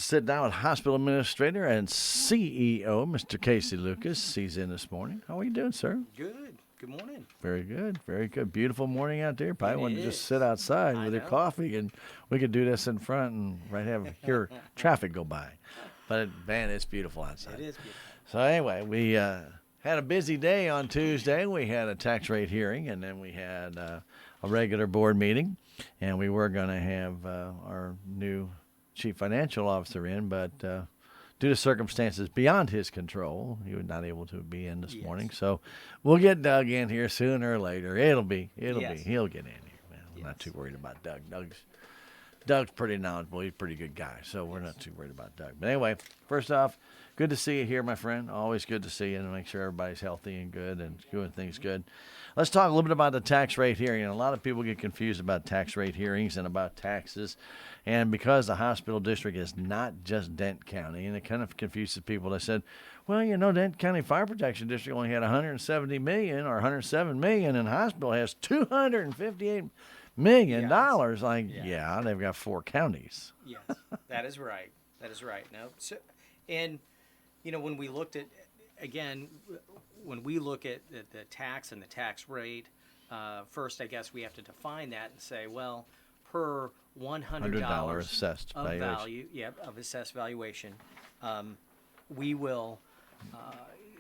sit down with hospital administrator and CEO, Mr. Kasey Lucas. He's in this morning. How are you doing, sir? Good. Good morning. Very good. Very good. Beautiful morning out there. Probably want to just is. sit outside I with your know. coffee, and we could do this in front and hear traffic go by. But, man, it's beautiful outside. It is beautiful. So, anyway, we had a busy day on Tuesday. We had a tax rate hearing, and then we had a regular board meeting. And we were going to have our new chief financial officer in, but due to circumstances beyond his control, he was not able to be in this morning. So we'll get Doug in here sooner or later. He'll get in here. Man, I'm not too worried about Doug. Doug's pretty knowledgeable. He's a pretty good guy, so we're not too worried about Doug. But anyway, first off, good to see you here, my friend. Always good to see you and make sure everybody's healthy and good and doing things good. Let's talk a little bit about the tax rate hearing. And a lot of people get confused about tax rate hearings and about taxes. And because the hospital district is not just Dent County, and it kind of confuses people. They said, well, Dent County Fire Protection District only had $170 million or $107 million, and the hospital has $258 million. Yeah, they've got 4 counties. Yes, that is right. That is right. Now, and when we looked at, again, when we look at the tax and the tax rate, first, I guess we have to define that and say, well, per $100 assessed of valuation. value, of assessed valuation, we will,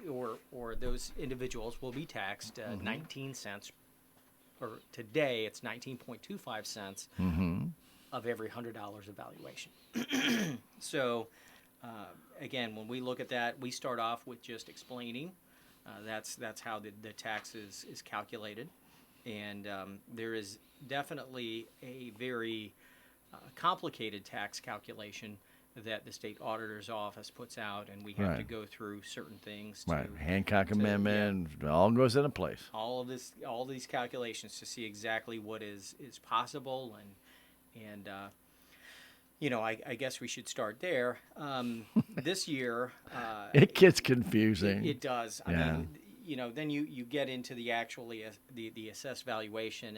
or those individuals will be taxed 19 cents, or today it's 19.25 cents of every $100 of valuation. So, again, when we look at that, we start off with just explaining. That's how the tax is calculated, and there is definitely a very complicated tax calculation that the state auditor's office puts out, and we have to go through certain things. Hancock Amendment, all goes into place. All these calculations to see exactly what is possible, and I guess we should start there. This year, it gets confusing. It does. I mean, then you get into the the assessed valuation,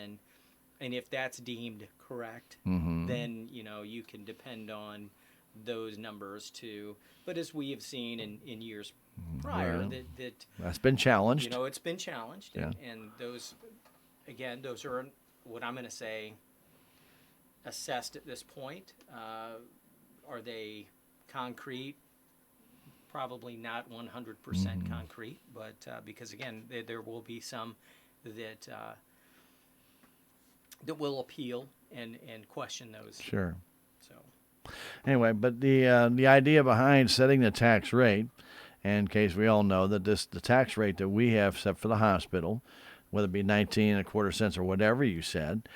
and if that's deemed correct, then you can depend on those numbers too. But as we have seen in years prior, that's been challenged. It's been challenged, and those are what I'm going to say assessed at this point. Are they concrete? Probably not 100% concrete, but because again, there will be some that will appeal and question those. Sure. So anyway, but the idea behind setting the tax rate, and in case we all know that the tax rate that we have set for the hospital, whether it be 19.25 cents or whatever you said,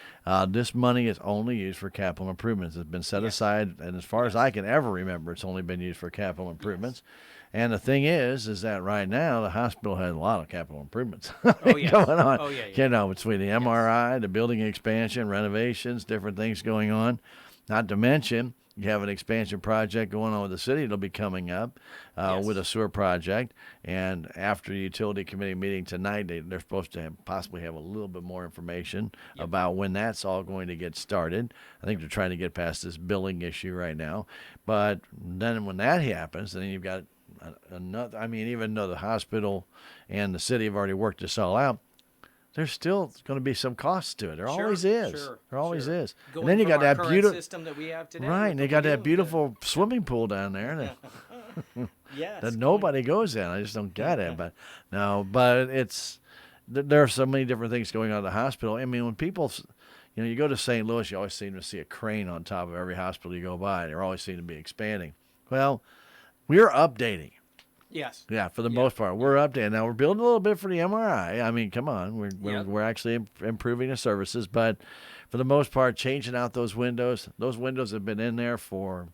this money is only used for capital improvements. It's been set aside, and as far as I can ever remember, it's only been used for capital improvements. And the thing is that right now the hospital has a lot of capital improvements going on. Oh, yeah. Between the MRI, the building expansion, renovations, different things going on. Not to mention, you have an expansion project going on with the city that'll be coming up with a sewer project. And after the utility committee meeting tonight, they're supposed to possibly have a little bit more information about when that's all going to get started. I think they're trying to get past this billing issue right now. But then when that happens, then you've got another. I mean, even though the hospital and the city have already worked this all out, there's still going to be some costs to it. There always is. There always is. Going and then you got that beautiful system that we have today. Right, and they got that beautiful swimming pool down there that nobody goes in. I just don't get it. But there are so many different things going on at the hospital. I mean, when people, you go to St. Louis, you always seem to see a crane on top of every hospital you go by. They always seem to be expanding. Well, we're updating. Yes. Yeah, for the most part, we're updating. Now we're building a little bit for the MRI. I mean, come on, we're actually improving the services, but for the most part, changing out those windows. Those windows have been in there for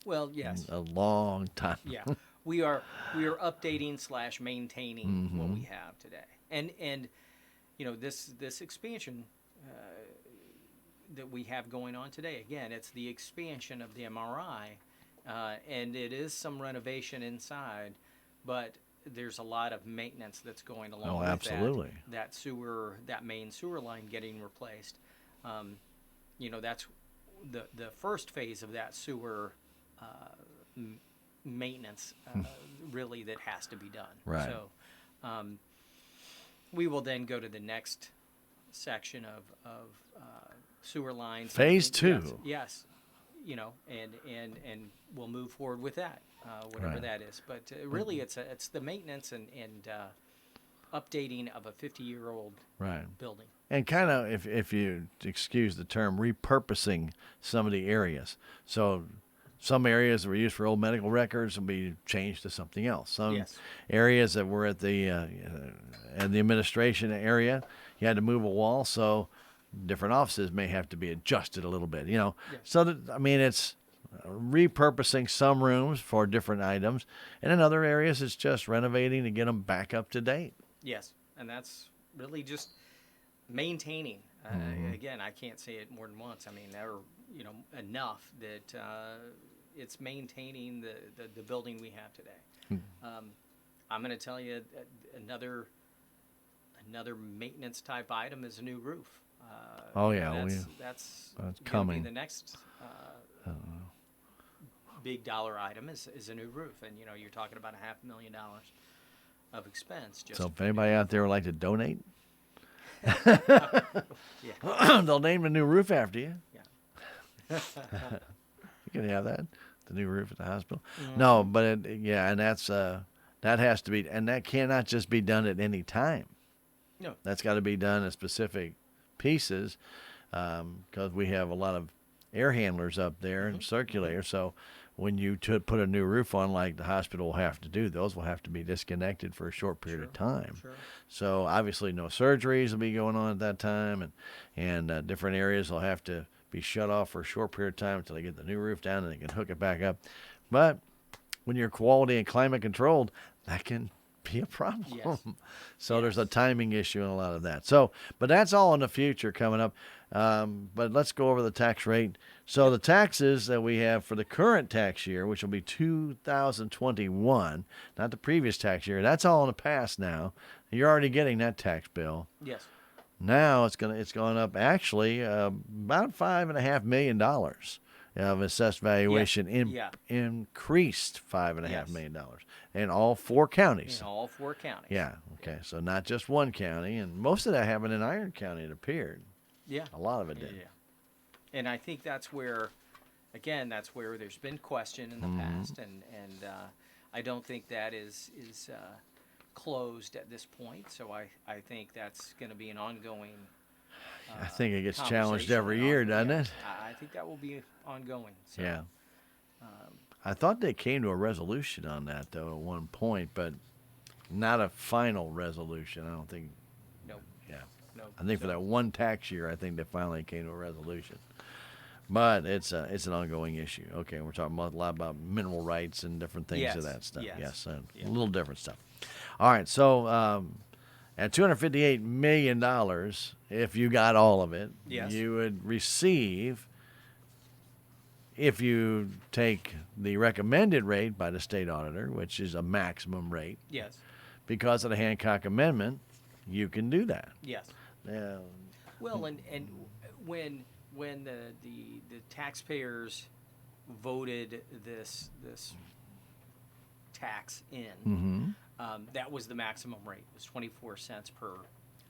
a long time. Yeah, we are updating / maintaining what we have today, and this expansion that we have going on today. Again, it's the expansion of the MRI. And it is some renovation inside, but there's a lot of maintenance that's going along with absolutely. that main sewer line getting replaced. That's the first phase of that sewer maintenance really that has to be done. Right. So we will then go to the next section of sewer lines. Phase 2. Yes. You know, and we'll move forward with that, whatever Right. that is. But really, it's the maintenance and updating of a 50-year-old Right. building. And kind of, if you excuse the term, repurposing some of the areas. So some areas that were used for old medical records will be changed to something else. Some Yes. areas that were at the administration area, you had to move a wall, so different offices may have to be adjusted a little bit. Yes. So that, I mean, it's repurposing some rooms for different items, and in other areas, it's just renovating to get them back up to date. Yes, and that's really just maintaining. Again, I can't say it more than once. I mean, they're enough that it's maintaining the building we have today. I'm going to tell you another maintenance type item is a new roof. Oh, yeah, that's that's gonna coming. be the next big dollar item is a new roof, and you're talking about $500,000 of expense. Just So if anybody out there would like to donate, yeah. they'll name the new roof after you. Yeah. You can have that, the new roof at the hospital. No, but and that's that has to be, and that cannot just be done at any time. No. That's got to be done in specific pieces, because we have a lot of air handlers up there and circulators. So when you put a new roof on, like the hospital will have to do, those will have to be disconnected for a short period of time. Sure. So obviously no surgeries will be going on at that time, and different areas will have to be shut off for a short period of time until they get the new roof down and they can hook it back up. But when you're quality and climate controlled, that can be a problem. Yes. So there's a timing issue in a lot of that. So, but that's all in the future coming up. But let's go over the tax rate. So the taxes that we have for the current tax year, which will be 2021, not the previous tax year, that's all in the past now. You're already getting that tax bill. Yes. Now it's gone up actually about $5.5 million of assessed valuation increased $5.5 million in all 4 counties. In all 4 counties. Yeah. Okay. So not just one county, and most of that happened in Iron County. It appeared. Yeah. A lot of it did. Yeah. And I think that's where there's been question in the past, and I don't think that is closed at this point. So I think that's going to be an ongoing. I think it gets conversation challenged every and year, ongoing. doesn't it? I think that will be ongoing. So, Yeah. I thought they came to a resolution on that though at one point, but not a final resolution. I don't think. Nope. Yeah. Nope. I think for that one tax year, I think they finally came to a resolution. But it's an ongoing issue. Okay, we're talking a lot about mineral rights and different things of Yes, that stuff. yes, Yes, yeah. a little different stuff. All right, so at $258 million, if you got all of it, Yes. you would receive, if you take the recommended rate by the state auditor, which is a maximum rate, Yes. because of the Hancock Amendment, you can do that. Yes. Now, Well, and when the taxpayers voted this tax in, that was the maximum rate. It was 24 cents per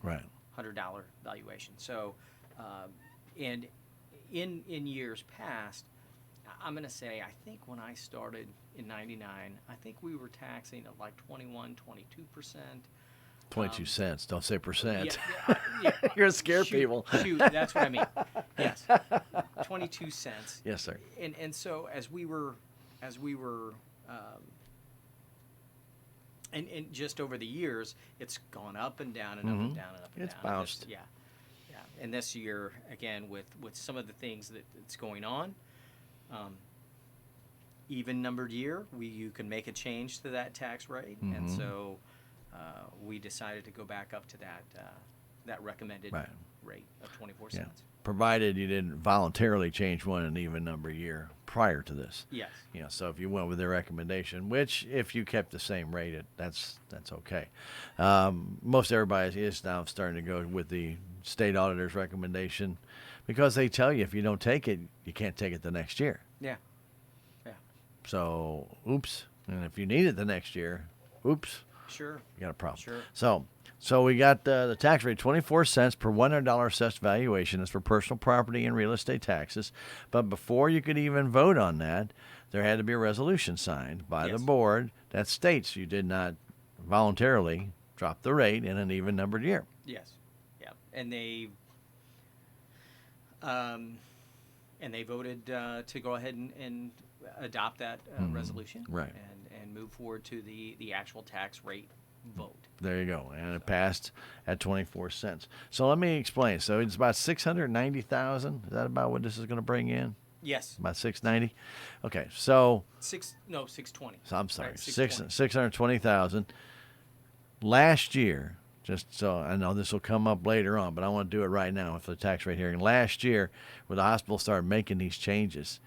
right. $100 valuation. So, and in years past, I'm going to say, I think when I started in '99, I think we were taxing at like 21, 22%. 22 cents. Don't say percent. Yeah. You're gonna scare Shoot, people. Shoot, that's what I mean. Yes, 22 cents. Yes, sir. And so as we were, and just over the years, it's gone up and down and up and down and up and It's down. bounced. Yeah. And this year, again, with some of the things that's going on, even numbered year, you can make a change to that tax rate, and so we decided to go back up to that recommended Right. rate of 24 Yeah. cents. Provided you didn't voluntarily change one an even number year prior to this. Yes. So if you went with their recommendation, which if you kept the same rate, that's okay. Most everybody is now starting to go with the state auditor's recommendation because they tell you if you don't take it, you can't take it the next year. Yeah. So, oops. And if you need it the next year, oops, Sure. you got a problem. Sure. So we got the tax rate, 24 cents per $100 assessed valuation. That's for personal property and real estate taxes. But before you could even vote on that, there had to be a resolution signed by the Yes. board that states you did not voluntarily drop the rate in an even numbered year. Yes. Yeah. And they voted to go ahead and adopt that resolution. Right. And move forward to the actual tax rate vote. There you go. And it passed at 24 cents. So let me explain. So it's about 690,000. Is that about what this is going to bring in? Yes. About 690? Okay. So 620. So I'm sorry, Right, 620,000. Last year, just so I know this will come up later on, but I want to do it right now for the tax rate hearing. Last year, when the hospital started making these changes,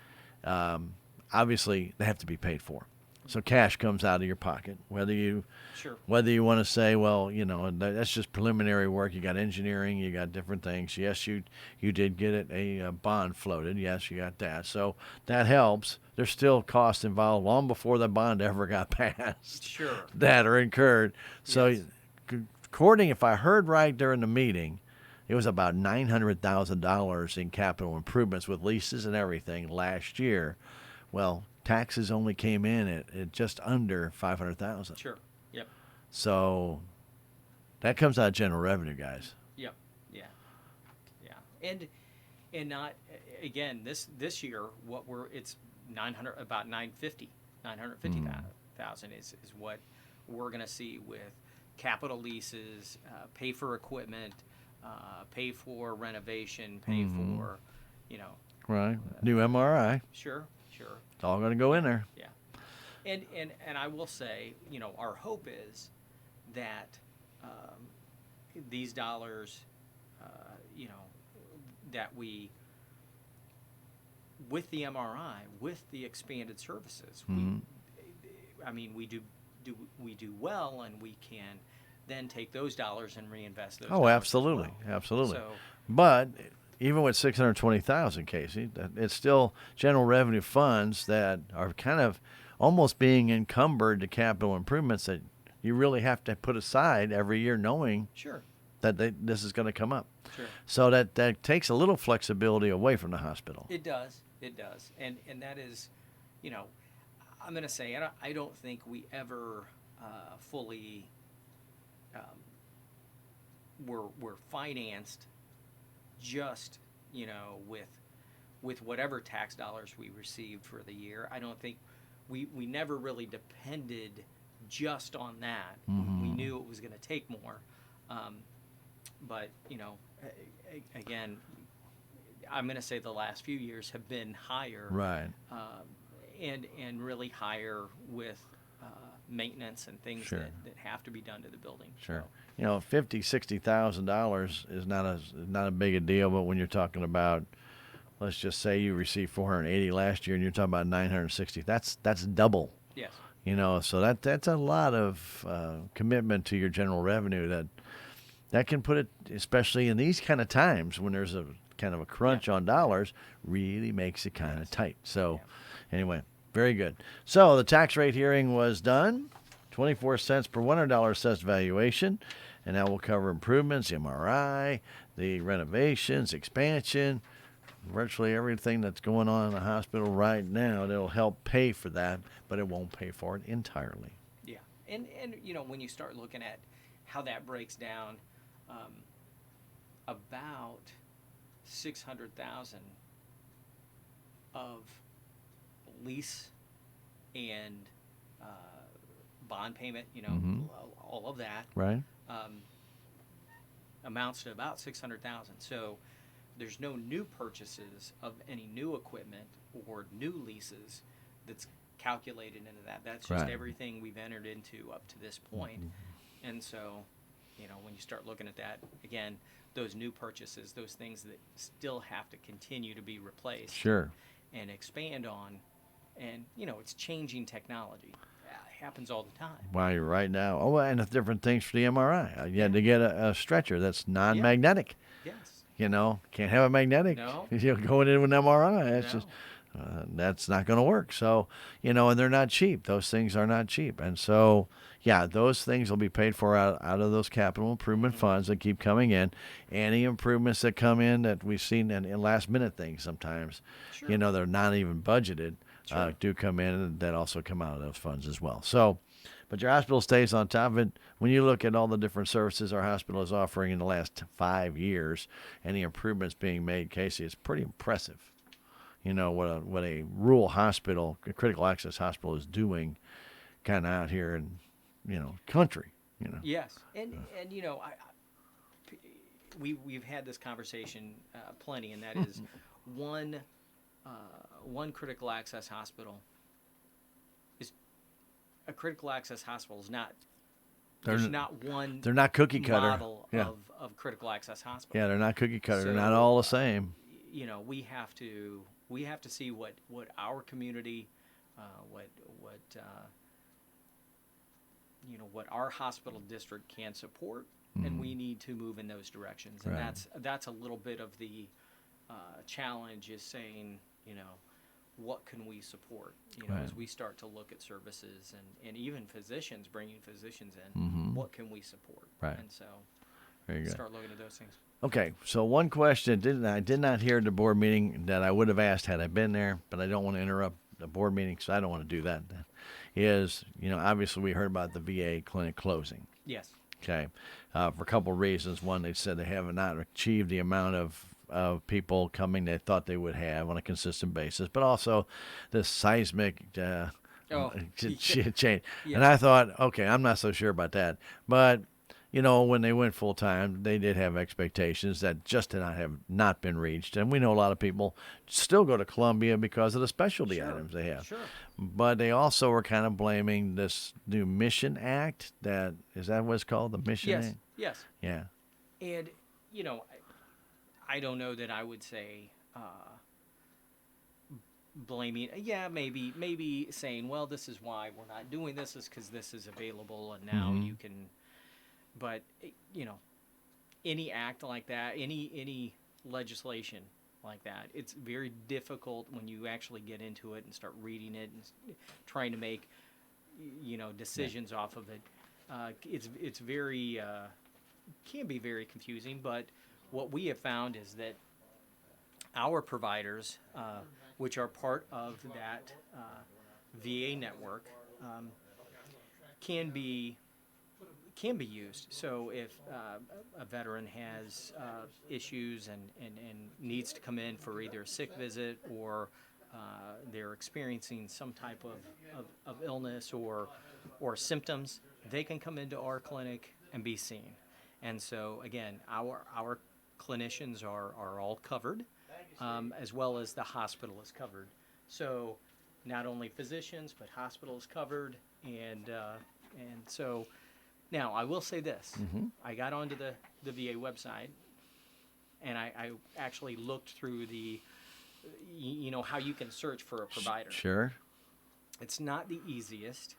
obviously they have to be paid for. So cash comes out of your pocket, whether you Sure. want to say, well, that's just preliminary work. You got engineering, you got different things. Yes, you did get a bond floated. Yes, you got that. So that helps. There's still costs involved long before the bond ever got passed. Sure. That are incurred. So Yes. according, if I heard right during the meeting, it was about $900,000 in capital improvements with leases and everything last year. Well, taxes only came in at just under $500,000. Sure. Yep. So that comes out of general revenue, guys. Yep. Yeah. Yeah. And not again this year it's 900 about 950,000 is what we're going to see with capital leases, pay for equipment, pay for renovation, pay for Right. New MRI. Sure. It's all going to go in there. Yeah. And I will say, our hope is that these dollars, that we, with the MRI, with the expanded services, we do well, and we can then take those dollars and reinvest those. Oh, dollars absolutely, as well. absolutely. So, But even with 620,000, Kasey, it's still general revenue funds that are kind of almost being encumbered to capital improvements that you really have to put aside every year, knowing sure. that this is going to come up. Sure. So that takes a little flexibility away from the hospital. It does. And that is, I'm going to say, I don't think we ever fully were financed just, with whatever tax dollars we received for the year. I don't think we never really depended just on that. We knew it was going to take more. But, again, I'm going to say the last few years have been higher. Right. And really higher with maintenance and things Sure. that have to be done to the building. Sure. So, $50,000-$60,000 is not a big a deal, but when you're talking about, let's just say you received 480 last year and you're talking about 960, that's double. yes. So that's a lot of commitment to your general revenue that can put it, especially in these kind of times when there's a kind of a crunch on dollars, really makes it kind of tight. So anyway, very good. So the tax rate hearing was done. 24 cents per $100 assessed valuation, and that will cover improvements, MRI, the renovations, expansion, virtually everything that's going on in the hospital right now. That'll help pay for that, but it won't pay for it entirely. Yeah. And when you start looking at how that breaks down, about 600,000 of lease and bond payment, all of that, Right? amounts to about 600,000. So there's no new purchases of any new equipment or new leases that's calculated into that. That's just Right. everything we've entered into up to this point. And so, when you start looking at that, again, those new purchases, those things that still have to continue to be replaced Sure. and expand on, and, it's changing technology. It happens all the time. Why right now? Oh, and the different things for the MRI. You had to get a stretcher that's non-magnetic. Yes. Can't have a magnetic. No. Going in with an MRI. It's No. just That's not going to work. So, and they're not cheap. Those things are not cheap. And so, yeah, those things will be paid for out of those capital improvement funds that keep coming in. Any improvements that come in that we've seen in last minute things sometimes, Sure. they're not even budgeted, Sure. do come in and that also come out of those funds as well. So, but your hospital stays on top of it. When you look at all the different services our hospital is offering in the last 5 years and the improvements being made, Kasey, it's pretty impressive. What a rural hospital, a critical access hospital is doing kind of out here in, country, Yes, and we've had this conversation plenty, and that is one critical access hospital is a critical access hospital is not. There's not one. They're not cookie cutter model of critical access hospital. Yeah, they're not cookie cutter. So, they're not all the same. We have to see what our community, what our hospital district can support, and we need to move in those directions. And Right. that's a little bit of the challenge, is saying, what can we support? Right. As we start to look at services and even physicians, bringing physicians in, what can we support? Right. And so Very good. start looking at those things. Okay, so one question I did not hear at the board meeting that I would have asked had I been there, but I don't want to interrupt the board meeting, so I don't want to do that. Is, obviously we heard about the VA clinic closing. Yes. Okay, for a couple of reasons. One, they said they have not achieved the amount of people coming they thought they would have on a consistent basis, but also the seismic change. Yeah. And I thought, okay, I'm not so sure about that. But, when they went full time, they did have expectations that just did not have not been reached. And we know a lot of people still go to Columbia because of the specialty Sure. items they have. Sure. But they also were kind of blaming this new Mission Act. Is that what it's called? The Mission Yes. Act? Yes. Yeah. And, I don't know that I would say blaming. Yeah, maybe saying, well, this is why we're not doing this, is because this is available and now you can. But any act like that, any legislation like that, it's very difficult when you actually get into it and start reading it and trying to make decisions off of it. It's very can be very confusing, but what we have found is that our providers, which are part of that VA network, can be used. So if a veteran has issues and needs to come in for either a sick visit, or they're experiencing some type of illness or symptoms, they can come into our clinic and be seen. And so again, our clinicians are all covered, as well as the hospital is covered. So not only physicians, but hospital is covered, and so now I will say this: I got onto the VA website, and I actually looked through how you can search for a provider. Sure. It's not the easiest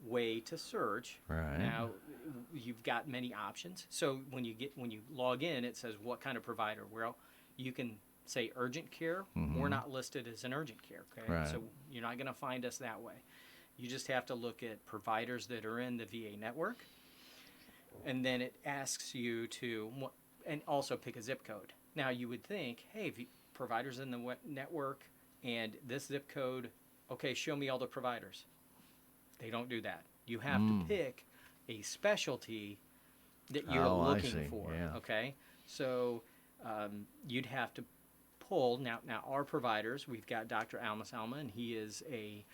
way to search. Right. Now, you've got many options. So when you log in, it says what kind of provider. Well, you can say urgent care. We're not listed as an urgent care. Okay. Right. So you're not going to find us that way. You just have to look at providers that are in the VA network, and then it asks you to, and also pick a zip code. Now you would think, hey, providers in the network and this zip code, okay, show me all the providers. They don't do that. You have to pick a specialty that you're looking for. Yeah. Okay, so you'd have to pull now. Our providers, we've got Dr. Almas Alma, and he is a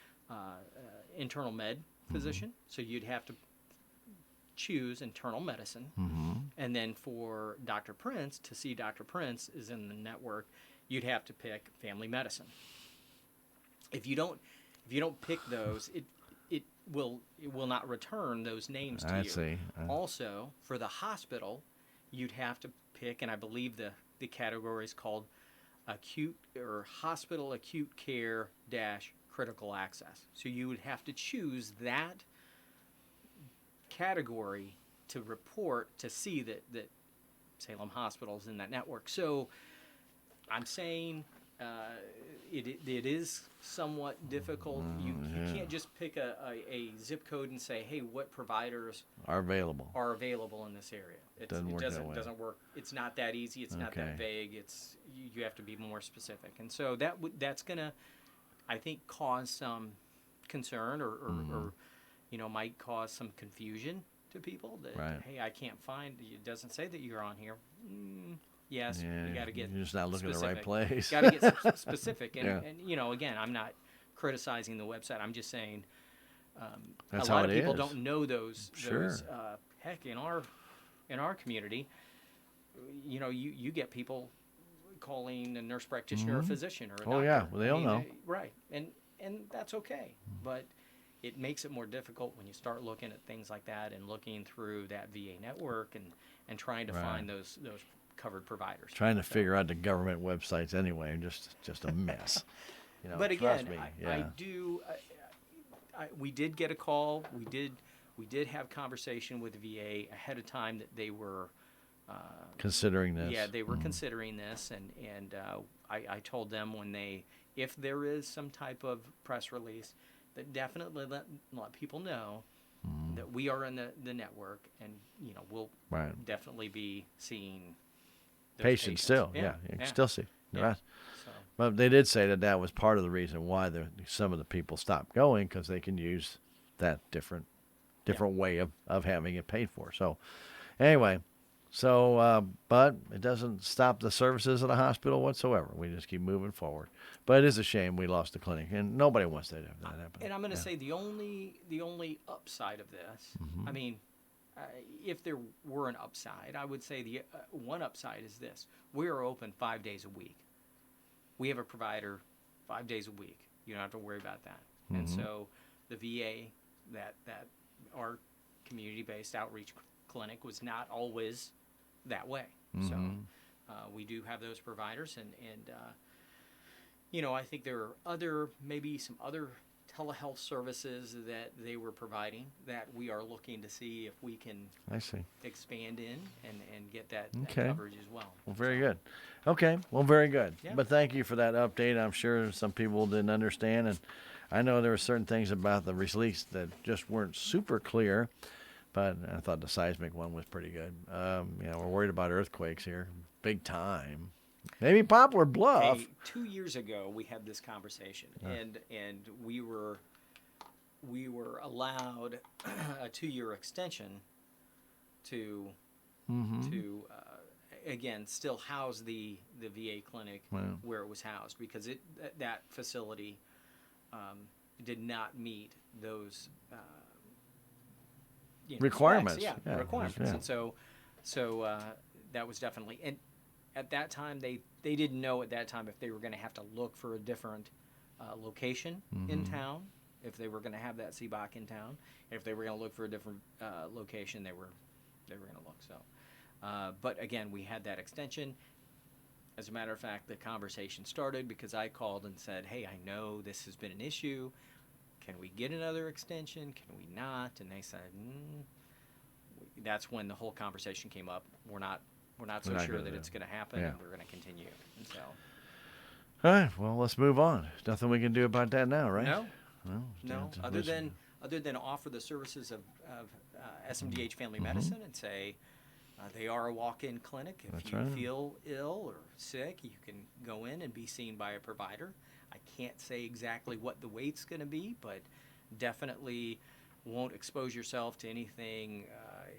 internal med physician. So you'd have to choose internal medicine, and then for Dr. Prince, to see Dr. Prince is in the network, you'd have to pick family medicine. If you don't pick those, it will not return those names to you. I see. Also, for the hospital, you'd have to pick, and I believe the category is called acute or hospital acute care - critical access. So you would have to choose that category to report to see that Salem Hospital is in that network. So I'm saying it is somewhat difficult. You can't just pick a zip code and say, hey, what providers Are available. are available in this area. It doesn't work. It's not that easy. It's not that vague. It's you have to be more specific. And so that's gonna, I think, cause some concern or might cause some confusion to people that hey, I can't find. It doesn't say that you're on here. Yes, you got to get. You're just not looking specific. in the right place. Got to get specific. And again, I'm not criticizing the website. I'm just saying That's a lot how of it people is. don't know those. Sure. Heck, in our community, you get people calling a nurse practitioner or physician or a doctor. Yeah, well, they don't know. Right, and that's okay, but it makes it more difficult when you start looking at things like that and looking through that VA network and trying to find those covered providers. Trying to figure out the government websites anyway, just a mess. But again, trust me, I do. We did get a call. We did have conversation with the VA ahead of time that they were considering this. Yeah, they were considering this, and I told them if there is some type of press release, that definitely let people know that we are in the network, and we'll definitely be seeing those patients still. You can still see. Right. So, But they did say that was part of the reason why some of the people stopped going, because they can use that different way of having it paid for. So anyway, but it doesn't stop the services of the hospital whatsoever. We just keep moving forward. But it is a shame we lost the clinic, and nobody wants that to happen. and I'm going to say the only upside of this, I mean, if there were an upside, I would say the one upside is this: we are open 5 days a week. We have a provider 5 days a week. You don't have to worry about that. And so the VA, that our community-based outreach clinic was not always that way. So we do have those providers, and I think there are maybe some other telehealth services that they were providing that we are looking to see if we can expand in and get that coverage as well. Well, very good. Okay, well, very good. Yeah. But thank you for that update. I'm sure some people didn't understand, and I know there were certain things about the release that just weren't super clear, but I thought the seismic one was pretty good. We're worried about earthquakes here, big time. Maybe Poplar Bluff. Hey, 2 years ago we had this conversation, and we were allowed a 2-year extension to again still house the VA clinic where it was housed, because that facility did not meet those requirements. Requirements, and so that was definitely. And at that time, they didn't know at that time if they were going to have to look for a different location in town, if they were going to have that CBOC in town, and if they were going to look for a different location, they were going to look. So, but again, we had that extension. As a matter of fact, the conversation started because I called and said, "Hey, I know this has been an issue. Can we get another extension? Can we not?" And they said, that's when the whole conversation came up. We're not so sure that it's going to happen, and we're going to continue. And so, all right, well, let's move on. There's nothing we can do about that now, right? No. Other than offer the services of SMDH Family Medicine and say they are a walk-in clinic. If you feel ill or sick, you can go in and be seen by a provider. I can't say exactly what the wait's going to be, but definitely won't expose yourself to anything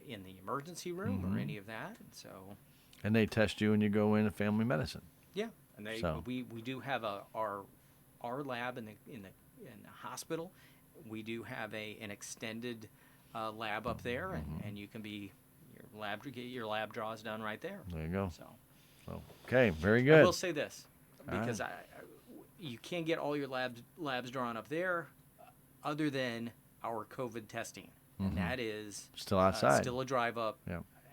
in the emergency room or any of that. And they test you when you go into family medicine. Yeah, and we do have our lab in the hospital. We do have an extended lab up there, and you can get your lab draws done right there. There you go. So okay, very good. I will say this, because you can't get all your labs drawn up there, other than our COVID testing, and that is still outside, still a drive up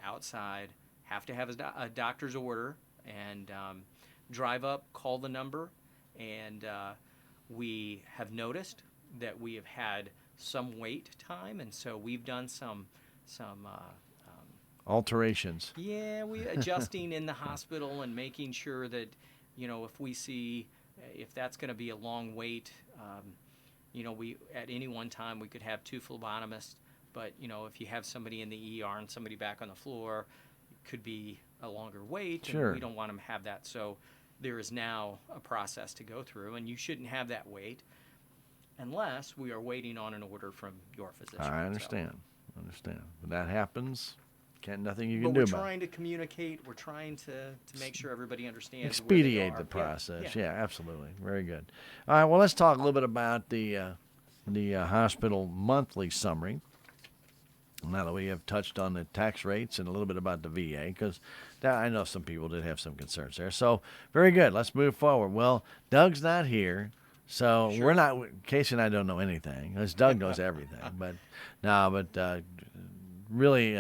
outside. Have to have a doctor's order, and drive up, call the number, and we have noticed that we have had some wait time, and so we've done some alterations. Yeah, we adjusting in the hospital and making sure that if we see if that's going to be a long wait, we at any one time we could have 2 phlebotomists, but if you have somebody in the ER and somebody back on the floor, it could be a longer wait. Sure. And we don't want them to have that. So there is now a process to go through, and you shouldn't have that wait unless we are waiting on an order from your physician. I understand. But that happens. Nothing you can But do we're about it. trying to communicate. We're trying to make sure everybody understands. Expedite where the they are. process. Yeah. Yeah, absolutely. Very good. All right. Well, let's talk a little bit about the hospital monthly summary. Now that we have touched on the tax rates and a little bit about the VA, because I know some people did have some concerns there. So very good. Let's move forward. Well, Doug's not here. So Sure. we're not. Kasey and I don't know anything. Because Doug knows everything. But really,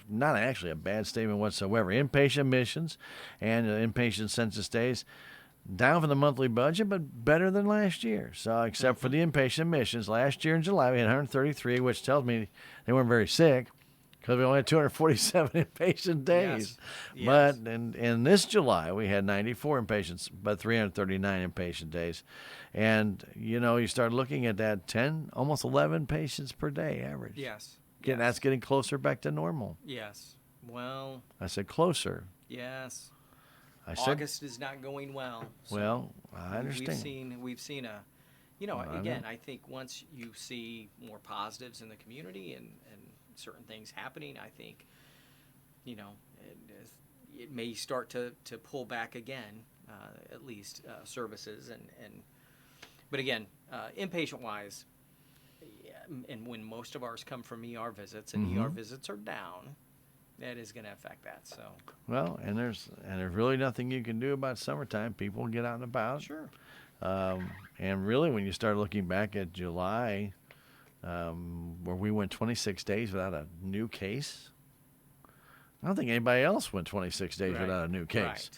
not actually a bad statement whatsoever. Inpatient admissions and inpatient census days down from the monthly budget, but better than last year. So except for the inpatient admissions, last year in July we had 133, which tells me they weren't very sick because we only had 247 inpatient days. Yes. But in this July we had 94 inpatients, but 339 inpatient days. And, you start looking at that 10, almost 11 patients per day average. Yes. That's getting closer back to normal. Yes. Well. I said closer. Yes. I said, August is not going well. So well, I understand. We've seen a, I think once you see more positives in the community and certain things happening, I think, it may start to pull back again, at least services but again, inpatient wise, and when most of ours come from ER visits and ER visits are down, that is going to affect that. So well, and there's really nothing you can do about summertime. People get out and about. sure. And really, when you start looking back at July, where we went 26 days without a new case, I don't think anybody else went 26 days without a new case.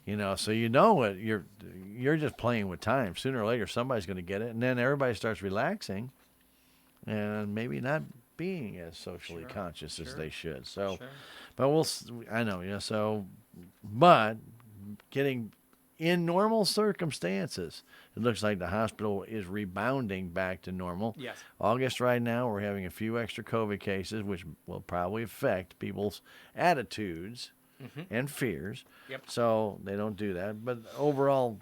Right. So what you're just playing with time. Sooner or later, somebody's going to get it, and then everybody starts relaxing, and maybe not being as socially conscious as they should. So, but I know, so, but getting in normal circumstances, it looks like the hospital is rebounding back to normal. Yes. August right now, we're having a few extra COVID cases, which will probably affect people's attitudes and fears. Yep. So they don't do that. But overall,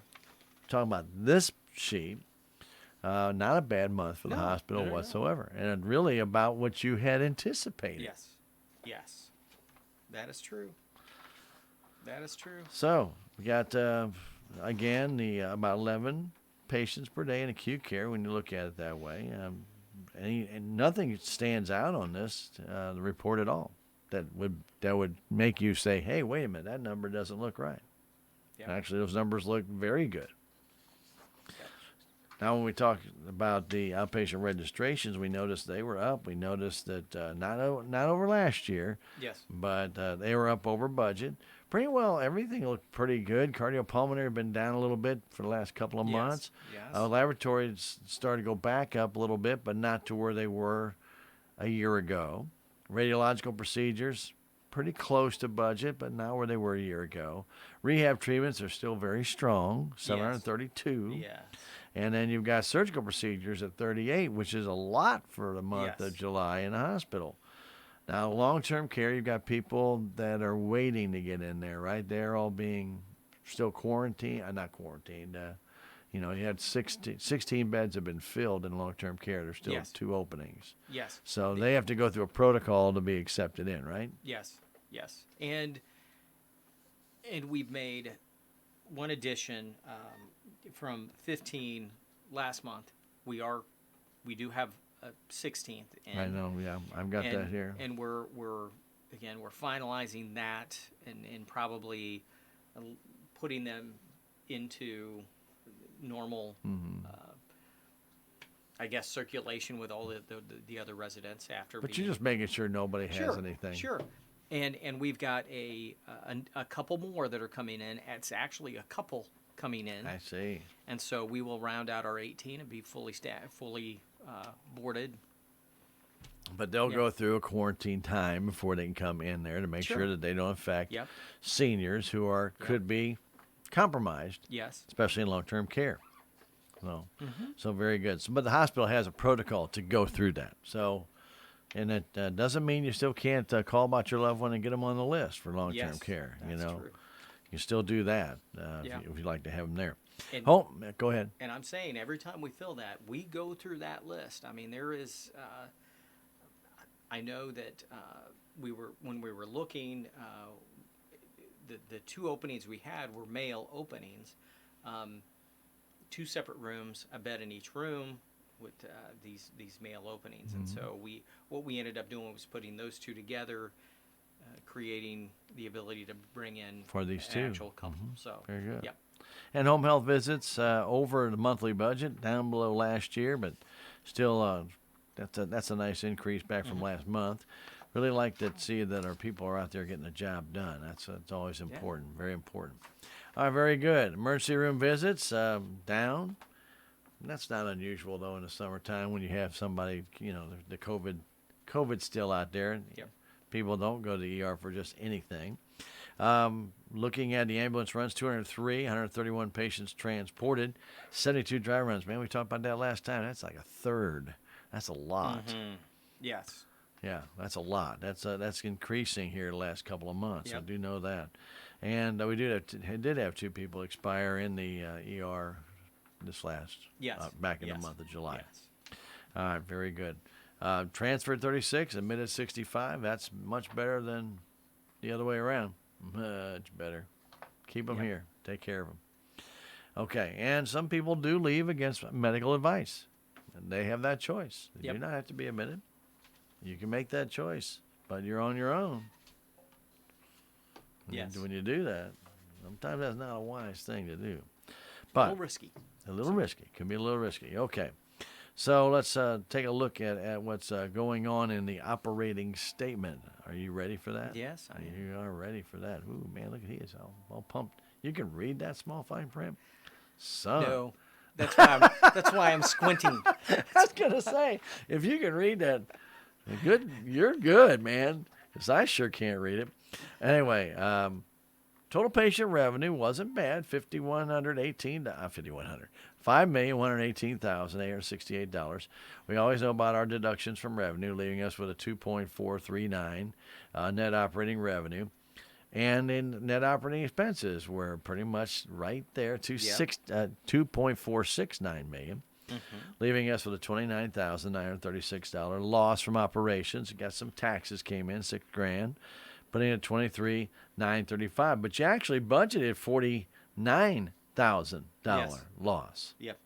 talking about this sheet, not a bad month for the hospital whatsoever. And really about what you had anticipated. Yes. Yes. That is true. That is true. So we got, again, the about 11 patients per day in acute care when you look at it that way. And nothing stands out on this the report at all that would make you say, hey, wait a minute, that number doesn't look right. Yep. Actually, those numbers look very good. Now, when we talk about the outpatient registrations, we noticed they were up. We noticed that not over last year, Yes. but they were up over budget. Pretty well, everything looked pretty good. Cardiopulmonary had been down a little bit for the last couple of months. Yes. Laboratories started to go back up a little bit, but not to where they were a year ago. Radiological procedures, pretty close to budget, but not where they were a year ago. Rehab treatments are still very strong, 732. Yes. And then you've got surgical procedures at 38, which is a lot for the month Yes. of July in the hospital. Now, long-term care, you've got people that are waiting to get in there, right? They're all being still quarantined, not quarantined. You had 16 beds have been filled in long-term care. There's still 2 openings. Yes. So they have to go through a protocol to be accepted in, right? Yes. Yes. And we've made one addition from 15 last month. We do have a 16th. And, I know, yeah. I've got that here. And we're finalizing that and probably putting them into normal, I guess, circulation with all the other residents after. But you're just making sure nobody has anything. Sure. And we've got a couple more that are coming in. It's actually a couple coming in. I see. And so we will round out our 18 and be fully boarded. But they'll go through a quarantine time before they can come in there to make sure that they don't affect seniors who could be compromised, Yes. especially in long-term care. So, Mm-hmm. so very good. So, but the hospital has a protocol to go through that. So, and it doesn't mean you still can't call about your loved one and get them on the list for long-term Yes, care. You that's know, true. you still do that Yeah. if you'd like to have them there. And, Oh, go ahead. and I'm saying every time we fill that, we go through that list. I mean, there is. I know that when we were looking, the two openings we had were male openings, 2 separate rooms, a bed in each room with these male openings. And so what we ended up doing was putting those two together, creating the ability to bring in For these an two. actual couple. So Very good. Yep. And home health visits over the monthly budget, down below last year, but still that's a nice increase back from last month. Really like to see that our people are out there getting the job done. That's always important, very important. All right, very good. Emergency room visits down. That's not unusual though in the summertime when you have somebody, you know, the COVID's still out there. Yep. People don't go to the ER for just anything. Looking at the ambulance runs, 203, 131 patients transported, 72 dry runs. Man, we talked about that last time. That's like a third. That's a lot. Mm-hmm. Yes. Yeah, that's a lot. That's increasing here the last couple of months. Yep. I do know that. And we did have 2 people expire in the ER this last, back in the month of July. Yes. All right, very good. Transferred 36, admitted 65. That's much better than the other way around. Much better. Keep them here. Take care of them. Okay, and some people do leave against medical advice. And they have that choice. They do not have to be admitted. You can make that choice, but you're on your own. When you do that, sometimes that's not a wise thing to do. But A little risky. A little risky. Can be a little risky. Okay. So let's take a look at what's going on in the operating statement. Are you ready for that? Yes, I am. You are ready for that. Ooh, man, look at he is all pumped. You can read that small fine print? Son. No, that's why I'm squinting. I was going to say, if you can read that, you're good, man, because I sure can't read it. Anyway, total patient revenue wasn't bad, $5,118,868. We always know about our deductions from revenue, leaving us with a 2.439 net operating revenue. And in net operating expenses, we're pretty much right there, $2.469 million. Leaving us with a $29,936 loss from operations. You got some taxes came in, $6,000, putting in $23,935. But you actually budgeted $49,000 loss. Yep.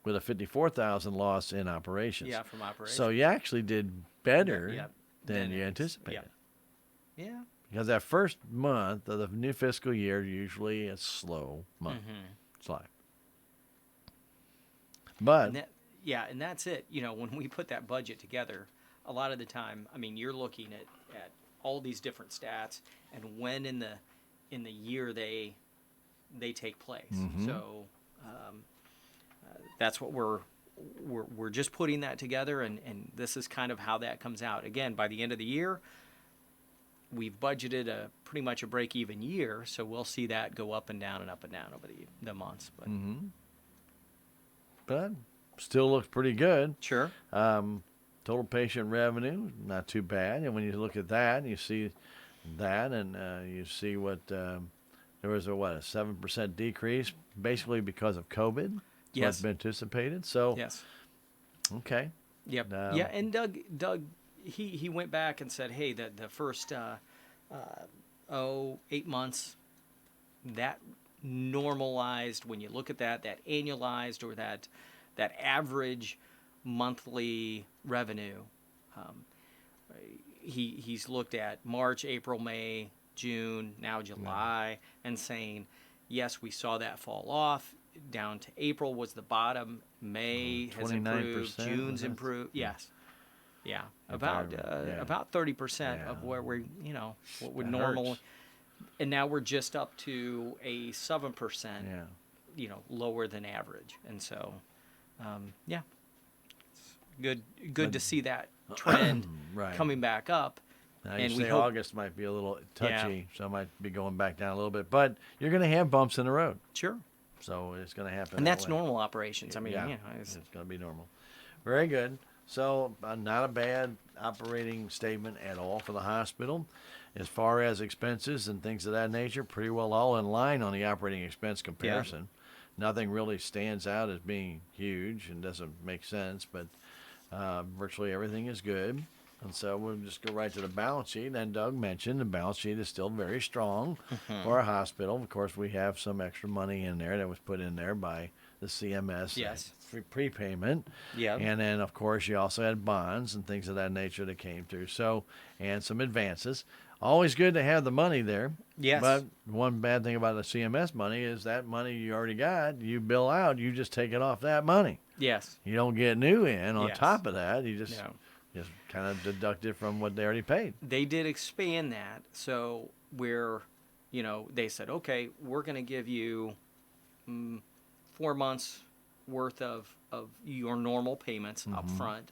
With a $54,000 loss in operations. Yeah, from operations. So you actually did better than you anticipated. Yeah. Because that first month of the new fiscal year usually a slow month. It's like. But and that's it. You know, when we put that budget together, a lot of the time, I mean, you're looking at all these different stats and when in the year they take place. So that's what we're just putting that together, and this is kind of how that comes out. Again, by the end of the year, we've budgeted pretty much a break-even year, so we'll see that go up and down over the months. But. But still looks pretty good. Sure. Total patient revenue, not too bad. And when you look at that, and you see that, and you see what there was a 7% decrease, basically because of COVID. Yes. What's been anticipated. So. Yes. Okay. Yep. And Doug, he went back and said, hey, the first 8 months, that normalized, when you look at that annualized or that average monthly revenue, he's looked at March, April, May, June, now July, and saying, yes, we saw that fall off. Down to April was the bottom. May has improved. June's improved. Yes. Yeah. About 30% of where we're, what would normally. And now we're just up to a 7%, lower than average. And so, it's good to see that trend coming back up. Now you And say we hope, August might be a little Yeah. touchy, so I might be going back down a little bit. But you're going to have bumps in the road, sure. so it's going to happen. And that that's way. normal operations. I mean, Yeah, you know, it's, it's going to be normal. Very good. So not a bad operating statement at all for the hospital. As far as expenses and things of that nature, pretty well all in line on the operating expense comparison. Nothing really stands out as being huge and doesn't make sense, but virtually everything is good. And so we'll just go right to the balance sheet. And Doug mentioned the balance sheet is still very strong for our hospital. Of course, we have some extra money in there that was put in there by the CMS Yes. prepayment. Yeah. And then, of course, you also had bonds and things of that nature that came through. So, and some advances. Always good to have the money there. Yes. But one bad thing about the CMS money is that money you already got, you bill out, you just take it off that money. yes. You don't get new in on Yes. top of that. You just No. just kind of deduct it from what they already paid. They did expand that. So we're, you know, they said, okay, we're going to give you 4 months worth of your normal payments up front.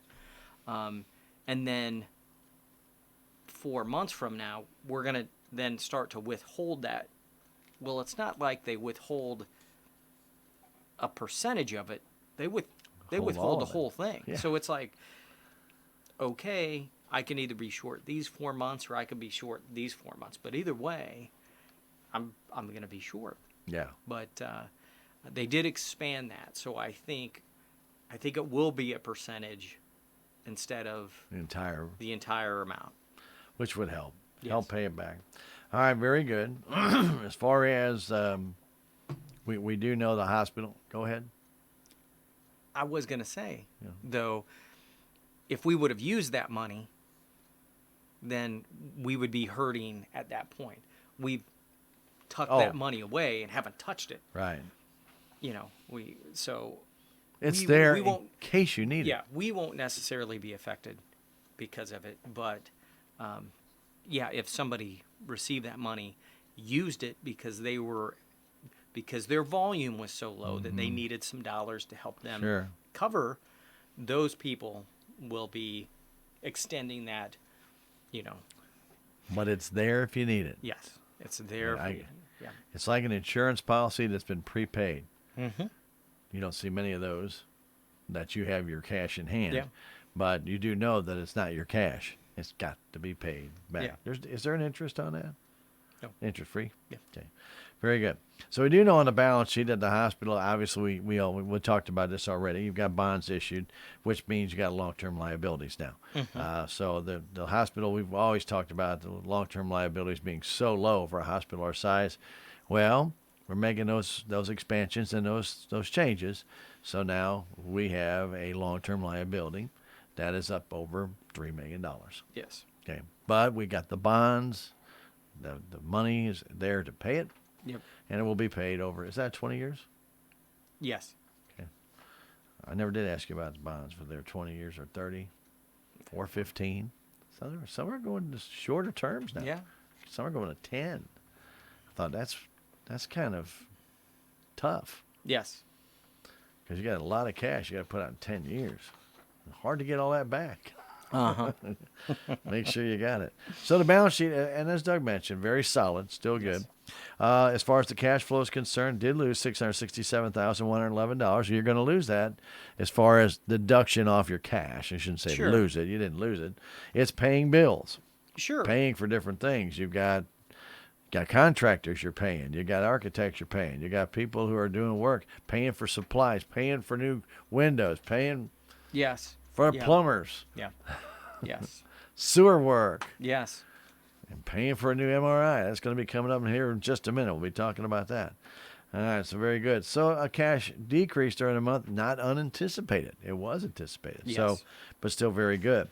And then 4 months from now, we're going to then start to withhold that. Well, it's not like they withhold a percentage of it. They Hold withhold all the of it. whole thing. Yeah. So it's like, okay, I can either be short these 4 months or I can be short these 4 months. But either way, I'm going to be short. Yeah. But they did expand that, so I think it will be a percentage instead of The the entire amount. which would help. Yes. Help pay it back. All right, very good. As far as we do know the hospital. Go ahead. I was going to say, Yeah. though, if we would have used that money, then we would be hurting at that point. We've tucked Oh. that money away and haven't touched it. Right. You know, It's we there in won't- case you need yeah, it. we won't necessarily be affected because of it. But, yeah, if somebody received that money, used it because their volume was so low that they needed some dollars to help them Sure. cover, those people will be extending that, you know. But it's there if you need it. Yes, it's there. Yeah, for you. Yeah. It's like an insurance policy that's been prepaid. Mm-hmm. You don't see many of those that you have your cash in hand. Yeah. But you do know that it's not your cash. It's got to be paid back. Yeah. Is there an interest on that? No. Interest free? Yeah. Okay. Very good. So we do know on the balance sheet at the hospital, obviously we talked about this already. You've got bonds issued, which means you got long-term liabilities now. So the hospital, we've always talked about the long-term liabilities being so low for a hospital our size. Well, we're making those expansions and those changes. So now we have a long-term liability that is up over $3 million. Yes. Okay. But we got the bonds. The money is there to pay it. Yep. And it will be paid over, is that 20 years? Yes. I never did ask you about the bonds, whether they're 20 years or 30 or 15. Some are going to shorter terms now. Yeah. Some are going to 10. I thought that's kind of tough Yes. because you got a lot of cash you got to put out in 10 years. Hard to get all that back. Make sure you got it. So the balance sheet, and as Doug mentioned, very solid, still good. As far as the cash flow is concerned, did lose $667,111. You're going to lose that as far as deduction off your cash. I shouldn't say Sure. lose it. You didn't lose it. It's paying bills, Sure. paying for different things. You've got contractors you're paying. You got architects you're paying. You got people who are doing work, paying for supplies, paying for new windows, paying Yes. for Yeah. plumbers, Yeah. Yes. sewer work, Yes. and paying for a new MRI. That's going to be coming up here in just a minute. We'll be talking about that. All right, so very good. So a cash decrease during the month, not unanticipated. It was anticipated. Yes. So, but still very good.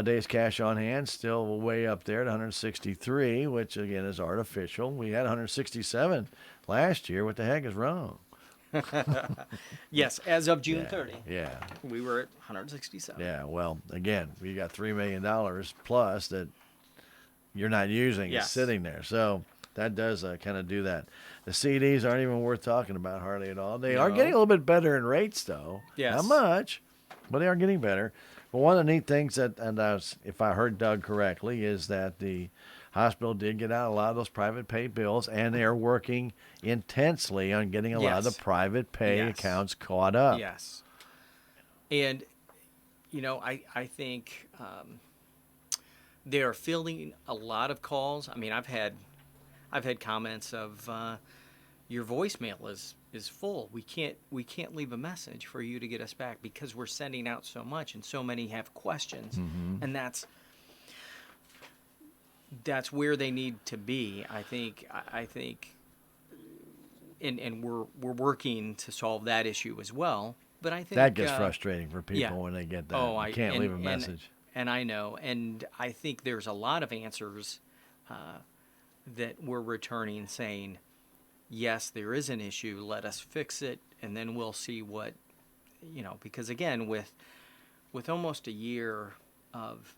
Days cash on hand still way up there at 163, which again is artificial. We had 167 last year. What the heck is wrong? Yes. As of June 30, Yeah. we were at 167. Yeah, well, again, we got $3 million plus that you're not using. It's Yes. sitting there. So that does kind of do that. The CDs aren't even worth talking about hardly at all. They are No. getting a little bit better in rates, though. Yes. Not much, but they are getting better. But one of the neat things that, and if I heard Doug correctly, is that the hospital did get out a lot of those private pay bills, and they are working intensely on getting a lot of the Yes. private pay Yes. accounts caught up. Yes. And, I think they are fielding a lot of calls. I mean, I've had comments of your voicemail is full. We can't leave a message for you to get us back because we're sending out so much and so many have questions, and that's where they need to be. I think, and we're working to solve that issue as well. But I think That gets frustrating for people yeah. when they get that. Oh, You can't leave a message. And I know, and I think there's a lot of answers that we're returning saying, yes, there is an issue. Let us fix it, and then we'll see what, because again, with almost a year of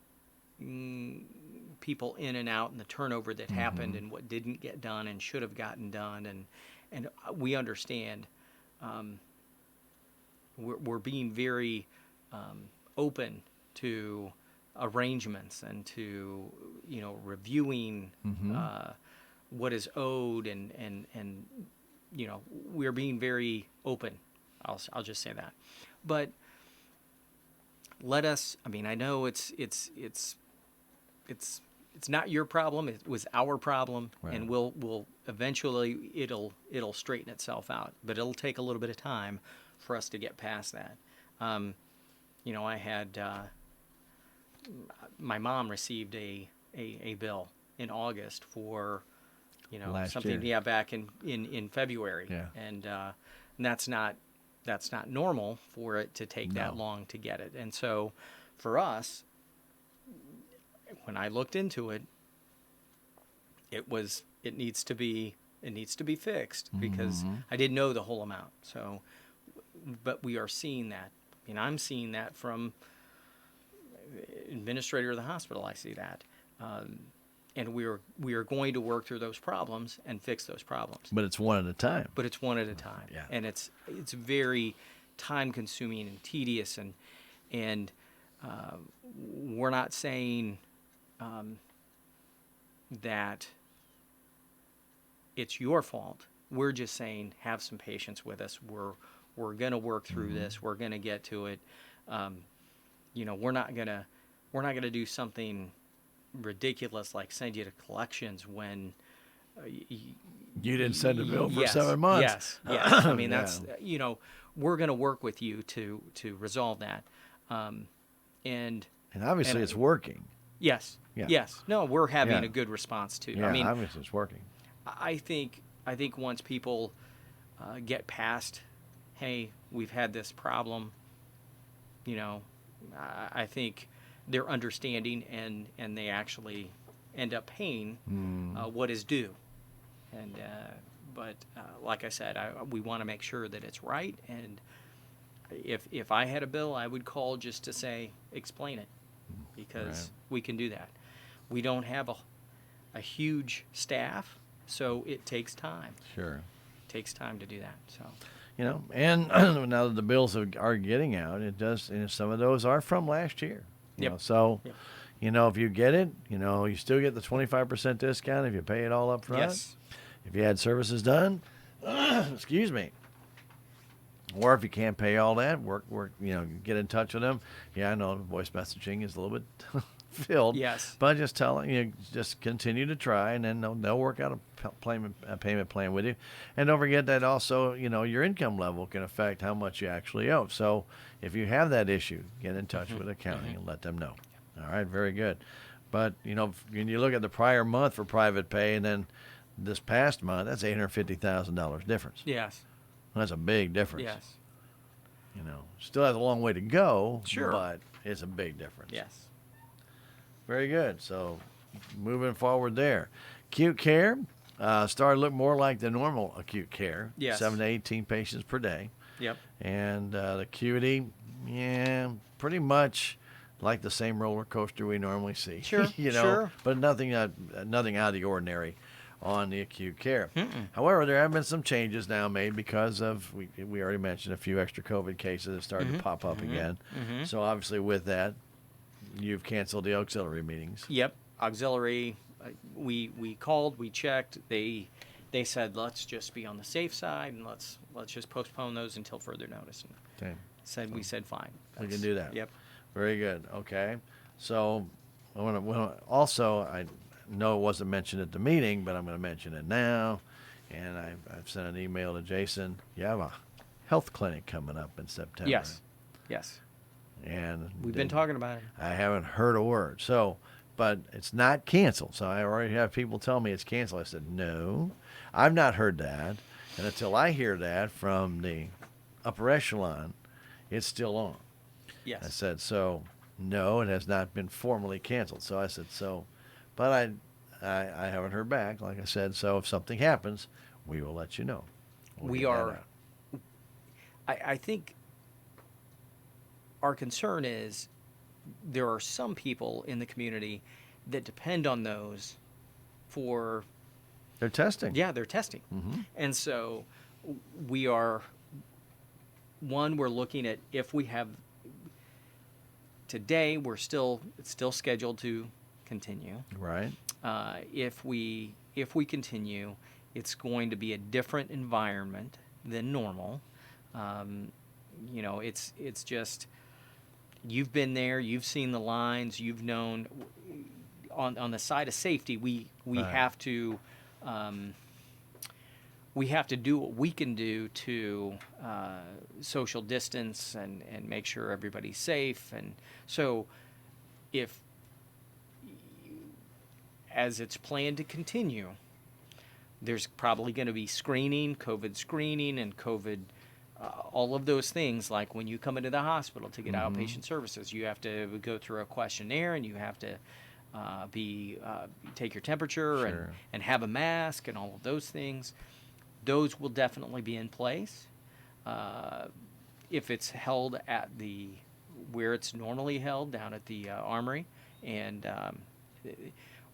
people in and out and the turnover that happened and what didn't get done and should have gotten done, and we understand. We're being very open to arrangements and to reviewing what is owed and we're being very open. I'll just say that, but let us. I mean, I know it's not your problem. It was our problem, Right. and we'll eventually it'll straighten itself out. But it'll take a little bit of time for us to get past that. I had my mom received a bill in August for Last something year. back in February, Yeah. and that's not normal for it to take that No. long to get it. And so for us, when I looked into it, it needs to be fixed because I didn't know the whole amount. So, but we are seeing that. I mean, I'm seeing that from administrator of the hospital. I see that, and we are going to work through those problems and fix those problems. But it's one at a time. But it's one at a time, Yeah. and it's very time consuming and tedious, and we're not saying that it's your fault. We're just saying have some patience with us. We're going to work through this. We're going to get to it. We're not going to do something ridiculous like send you to collections when You didn't send a bill for yes, 7 months. Yes. I mean, Yeah. that's we're going to work with you to resolve that. And obviously it's working. yes, Yeah. yes. No, we're having Yeah. a good response too. Yeah, I mean, obviously it's working. I think once people get past, hey, we've had this problem, I think they're understanding and they actually end up paying what is due. And but like I said, we want to make sure that it's right. And if I had a bill, I would call just to say explain it, because Right. we can do that. We don't have a huge staff. So it takes time. Sure. It takes time to do that. So And now that the bills are getting out, it does. Some of those are from last year. Yep. So, Yep. if you get it, you still get the 25% discount if you pay it all up front. yes, If you had services done, excuse me. Or if you can't pay all that, work. Get in touch with them. Yeah, I know voice messaging is a little bit filled. Yes. But just tell them, just continue to try, and then they'll work out a payment plan with you. And don't forget that also, your income level can affect how much you actually owe. So if you have that issue, get in touch with accounting and let them know. All right, very good. But, when you look at the prior month for private pay and then this past month, that's $850,000 difference. yes, That's a big difference. yes, Still has a long way to go, Sure. but it's a big difference. yes. Very good. So moving forward there. Acute care started to look more like the normal acute care. Yes. 7 to 18 patients per day. Yep. And the acuity, pretty much like the same roller coaster we normally see. Sure, sure. But nothing out of the ordinary. on the acute care. However, there have been some changes now made because of, we already mentioned a few extra COVID cases that started to pop up again. So obviously with that, you've canceled the auxiliary meetings. Yep, auxiliary. We called, we checked. They said let's just be on the safe side and let's just postpone those until further notice. And Okay. we said fine. We can do that. Yep. Very good. Okay. So I want to also, I know it wasn't mentioned at the meeting, but I'm going to mention it now. And I've sent an email to Jason. You have a health clinic coming up in September. Yes. And We've been talking about it. I haven't heard a word. So, but it's not canceled. So I already have people tell me it's canceled. I said, no, I've not heard that. And until I hear that from the upper echelon, it's still on. Yes. I said, so no, it has not been formally canceled. So I said, so, but I haven't heard back. Like I said, so if something happens, we will let you know. We are. I think our concern is there are some people in the community that depend on those for. They're testing. Yeah, they're testing. And so we are. One, we're looking at if we have. Today, it's still scheduled to continue. Right. If we continue, it's going to be a different environment than normal. It's just you've been there, you've seen the lines, you've known. On the side of safety, we Right. have to. We have to do what we can do to social distance and make sure everybody's safe. And so as it's planned to continue, there's probably going to be COVID screening and COVID, all of those things. Like when you come into the hospital to get outpatient services, you have to go through a questionnaire and you have to take your temperature Sure. and have a mask and all of those things. Those will definitely be in place. If it's held at where it's normally held, down at the Armory, and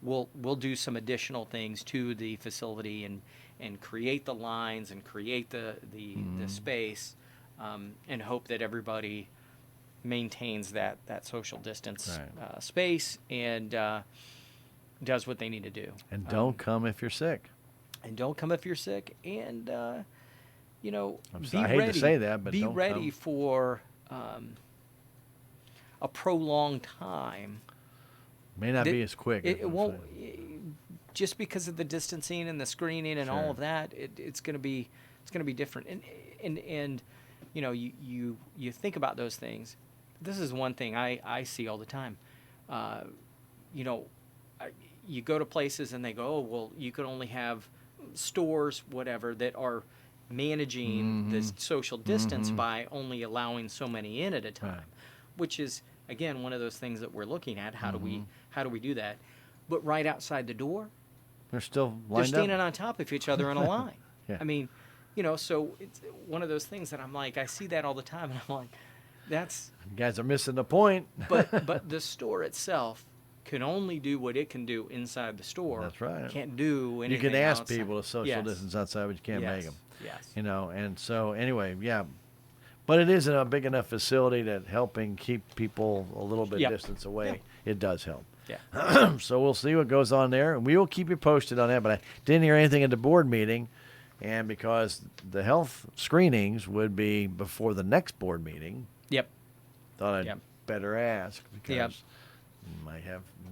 we'll do some additional things to the facility and create the lines and create the space, and hope that everybody maintains that social distance Right. space and does what they need to do. And don't come if you're sick. And don't come if you're sick. And, be I hate ready. to say that, but be don't ready come. for a prolonged time. May not be as quick. It won't, just because of the distancing and the screening and all Sure. of that. It's going to be different. And you think about those things. This is one thing I see all the time. You go to places and they go, oh, well, you can only have stores, whatever, that are managing the social distance by only allowing so many in at a time, Right. which is, again, one of those things that we're looking at. How do we do that? But right outside the door, They're still they're lined standing up. on top of each other in a line. Yeah. I mean, so it's one of those things that I'm like, I see that all the time, and I'm like, that's. You guys are missing the point. But the store itself can only do what it can do inside the store. That's right. Can't do anything. You can ask outside. people to social Yes. distance outside, but you can't make them. Yes. And so anyway, yeah. But it isn't a big enough facility that helping keep people a little bit Yep. distance away. Yep. It does help. Yeah. So we'll see what goes on there, and we will keep you posted on that. But I didn't hear anything at the board meeting, and because the health screenings would be before the next board meeting, Yep. thought I'd Yep. better ask because Yep.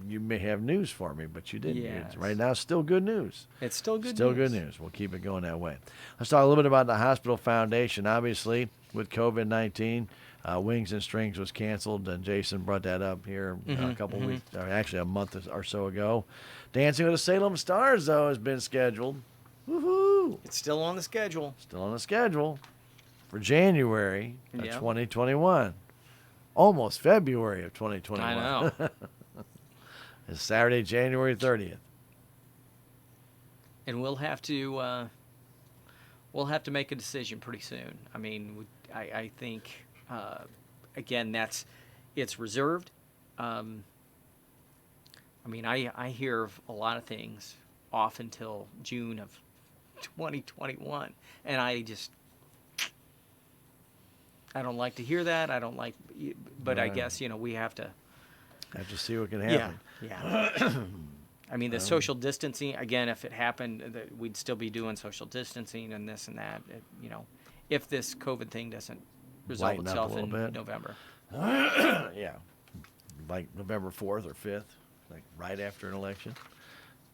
you may have news for me, but you didn't. Yes. It's right now, it's still good news. It's still good. Still news. good news. We'll keep it going that way. Let's talk a little bit about the hospital foundation. Obviously, with COVID-19, Wings and Strings was canceled, and Jason brought that up here a couple weeks, or actually a month or so ago. Dancing with the Salem Stars, though, has been scheduled. Woohoo! It's still on the schedule. Still on the schedule for January of Yep. 2021. Almost February of 2021. I know. It's Saturday, January 30th. And we'll have to make a decision pretty soon. I mean, I think again it's reserved. I mean, I hear of a lot of things off until June of 2021. And I don't like to hear that. I don't like, but I Right. guess, we have to. Have to see what can Yeah. happen. Yeah. I mean, the social distancing, again, if it happened, we'd still be doing social distancing and this and that, if this COVID thing doesn't resolve Lighten up a itself little in bit. November. Yeah. Like November 4th or 5th, like right after an election.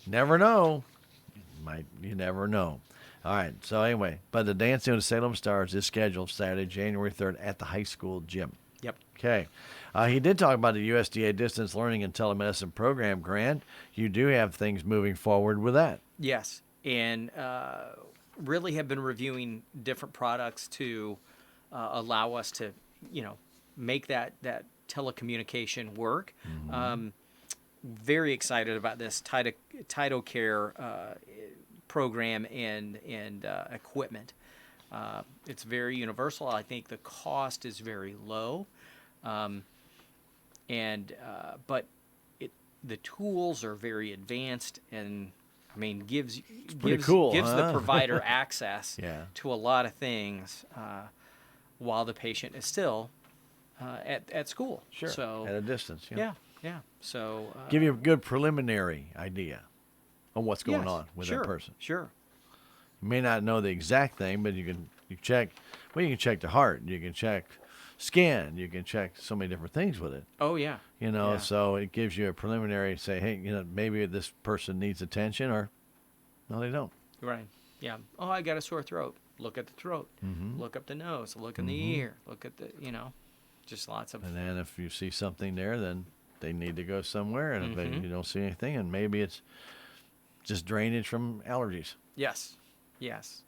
Never know. You never know. All right. So anyway, but the Dancing with the Salem Stars is scheduled Saturday, January 3rd at the high school gym. Yep. Okay. He did talk about the USDA Distance Learning and Telemedicine Program grant. You do have things moving forward with that. Yes. And really have been reviewing different products to allow us to, make that telecommunication work. Very excited about this Title Care program and equipment. It's very universal. I think the cost is very low, but the tools are very advanced, and I mean gives cool, gives the huh? provider access Yeah. to a lot of things while the patient is still at school. Sure. So At a distance. yeah. So Give you a good preliminary idea on what's going yes, on with sure, that person. Sure. You may not know the exact thing, but you check. Well, you can check the heart. You can check skin. You can check so many different things with it. Oh yeah. Yeah. So it gives you a preliminary. Say, hey, maybe this person needs attention, or no, they don't. Right. Yeah. Oh, I got a sore throat. Look at the throat. Look up the nose. Look in the ear. Look at the, just lots of. And then if you see something there, then they need to go somewhere. And if you don't see anything, and maybe it's just drainage from allergies. Yes. Yes.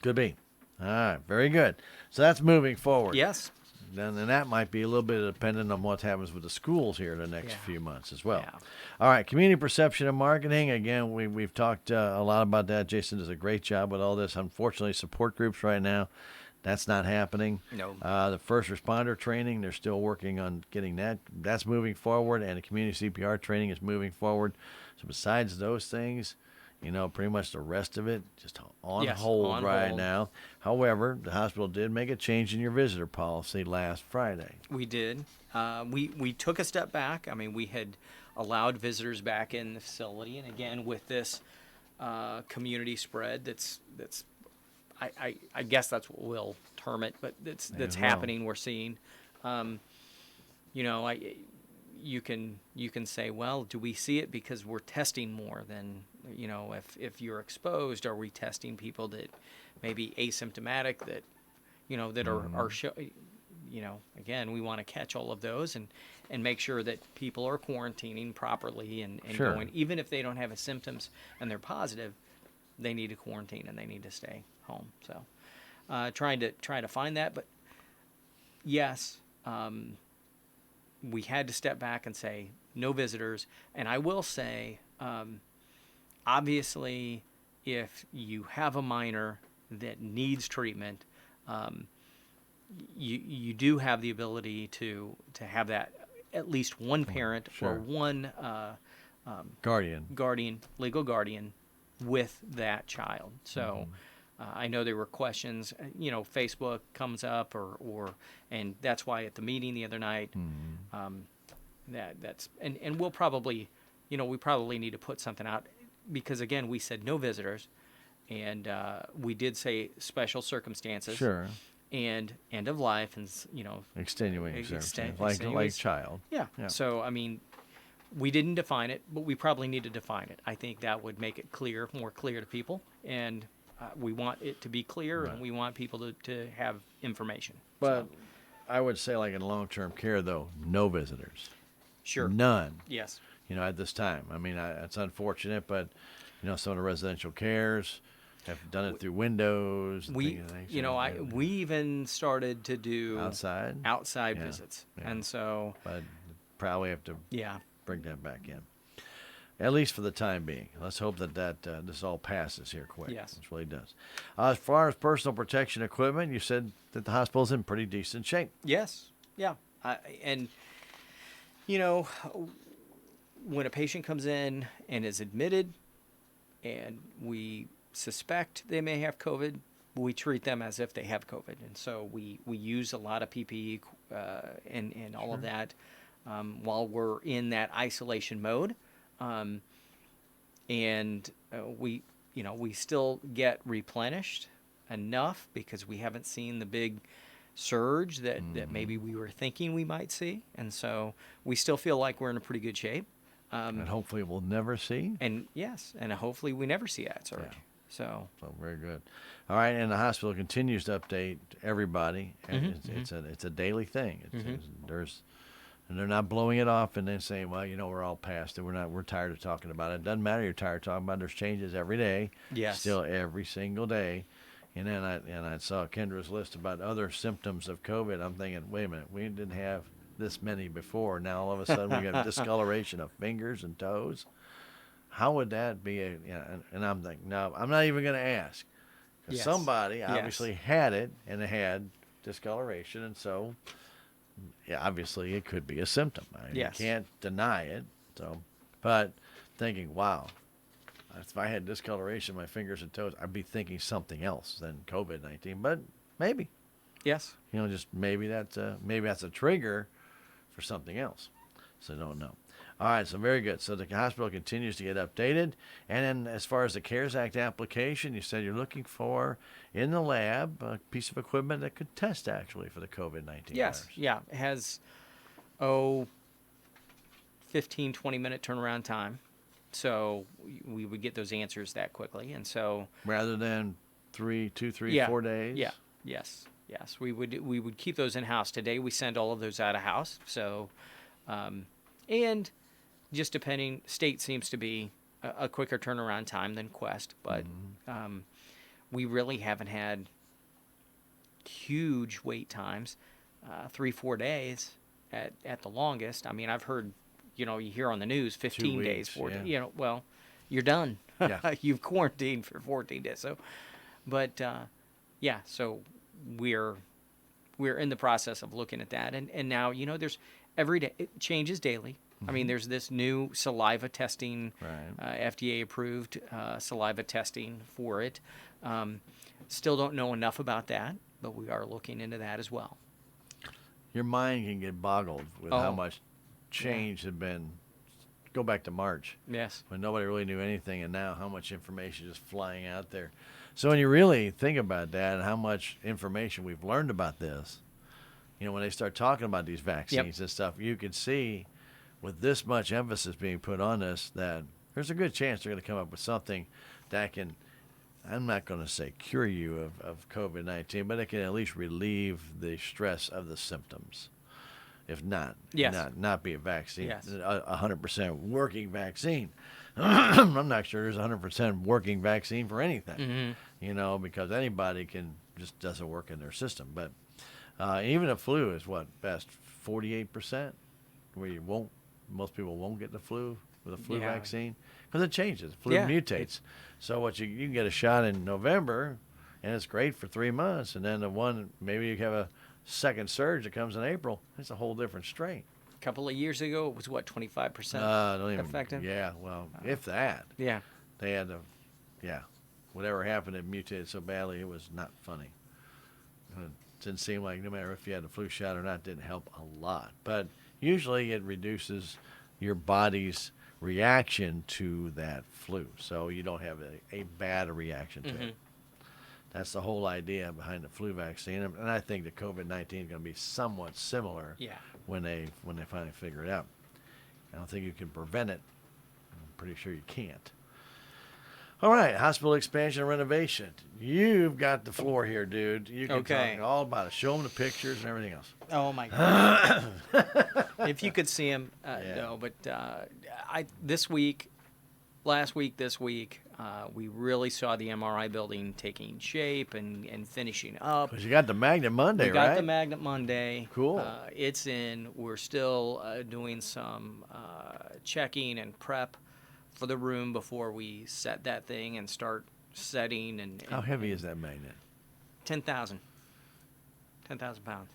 Could be. All right. Very good. So that's moving forward. Yes. Then that might be a little bit dependent on what happens with the schools here in the next Yeah. few months as well. Yeah. All right, community perception and marketing. Again, we've talked a lot about that. Jason does a great job with all this. Unfortunately, support groups right now, that's not happening. No. The first responder training, they're still working on getting that. That's moving forward, and the community CPR training is moving forward. So besides those things, pretty much the rest of it just on Yes, hold on right hold. now. However, the hospital did make a change in your visitor policy last Friday. We did. We took a step back. I mean, we had allowed visitors back in the facility, and again with this community spread, that's I guess that's what we'll term it, but that's May as well. happening. We're seeing. You can say, well, do we see it because we're testing more than, if you're exposed, are we testing people that may be asymptomatic that, that are again, we want to catch all of those and make sure that people are quarantining properly and Sure. going, even if they don't have symptoms and they're positive, they need to quarantine and they need to stay home. So, trying to find that, but yes, we had to step back and say no visitors. And I will say, obviously, if you have a minor that needs treatment, you do have the ability to have that at least one parent Sure. or one Guardian. legal guardian with that child. So I know there were questions, Facebook comes up and that's why at the meeting the other night, that's we'll probably, we probably need to put something out because again, we said no visitors and we did say special circumstances. Sure. And end of life and, Extenuating circumstances, like extenuating- child. Yeah. Yeah. So, I mean, we didn't define it, but we probably need to define it. I think that would make it more clear to people. And we want it to be clear Right. and we want people to have information. But I would say, like in long-term care, though, no visitors. Sure. None. Yes. At this time. I mean, it's unfortunate, but some of the residential cares have done it through windows. And We, things of that nature. we even started to do outside, outside Yeah. visits. Yeah. And so, but probably have to yeah. bring that back in. At least for the time being. Let's hope that this all passes here quick. Yes. It really does. As far as personal protection equipment, you said that the hospital's in pretty decent shape. Yes. Yeah. And, when a patient comes in and is admitted, and we suspect they may have COVID, we treat them as if they have COVID. And so we use a lot of PPE and all of that while we're in that isolation mode. And we still get replenished enough because we haven't seen the big surge that maybe we were thinking we might see. And so we still feel like we're in a pretty good shape. And hopefully we'll never see. And yes, and hopefully we never see that surge. Yeah. So very good. All right, and the hospital continues to update everybody. And it's a daily thing. And they're not blowing it off and then saying, well, we're all past it. We're tired of talking about it. It doesn't matter. You're tired of talking about it. There's changes every day. Yes. Still every single day. And then I saw Kendra's list about other symptoms of COVID. I'm thinking, wait a minute, we didn't have this many before. Now all of a sudden we got discoloration of fingers and toes. How would that be? And I'm thinking, no, I'm not even going to ask. 'Cause somebody obviously had it and it had discoloration, and so obviously it could be a symptom. You can't deny it. So, but thinking, wow, if I had discoloration in my fingers and toes, I'd be thinking something else than COVID-19. But maybe, yes, just maybe that's a trigger for something else. So I don't know. All right, so very good. So the hospital continues to get updated. And then as far as the CARES Act application, you said you're looking for, in the lab, a piece of equipment that could test actually for the COVID-19 yes, virus. yeah. It has, 15, 20-minute turnaround time. So we would get those answers that quickly. And so rather than 4 days? Yeah, yes. We would keep those in-house. Today we send all of those out of house. So, and just depending, state seems to be a quicker turnaround time than Quest, but we really haven't had huge wait times, 3-4 days at the longest. I mean, I've heard, you hear on the news 15 days, 14, well, you're done. Yeah. You've quarantined for 14 days. So, but so we're in the process of looking at that. And now, there's every day, it changes daily. I mean, there's this new saliva testing, FDA approved saliva testing for it. Still don't know enough about that, but we are looking into that as well. Your mind can get boggled with how much change had been. Go back to March. Yes. When nobody really knew anything, and now how much information is just flying out there. So when you really think about that and how much information we've learned about this, when they start talking about these vaccines and stuff, you can see with this much emphasis being put on this that there's a good chance they're going to come up with something that can, I'm not going to say cure you of COVID-19, but it can at least relieve the stress of the symptoms. If not, not be a vaccine, 100% working vaccine. I'm not sure there's a 100% working vaccine for anything, because anybody just doesn't work in their system. But even a flu is best 48%, where most people won't get the flu with a flu vaccine because it changes. Flu mutates. So you can get a shot in November, and it's great for 3 months, and then maybe you have a second surge that comes in April. It's a whole different strain. A couple of years ago, it was 25% effective? Yeah, well, if that. Yeah. They had whatever happened, it mutated so badly, it was not funny. It didn't seem like no matter if you had the flu shot or not, it didn't help a lot. But usually it reduces your body's reaction to that flu, so you don't have a bad reaction to it. That's the whole idea behind the flu vaccine, and I think the COVID-19 is going to be somewhat similar when they finally figure it out. I don't think you can prevent it. I'm pretty sure you can't. All right, hospital expansion and renovation. You've got the floor here, dude. You can talk all about it. Show them the pictures and everything else. Oh, my God. If you could see them, no. But this week, we really saw the MRI building taking shape and finishing up. Because you got the Magnet Monday, right? We got the Magnet Monday. Cool. It's in. We're still doing some checking and prep for the room before we set that thing and start setting. And how heavy is that magnet? 10,000 pounds.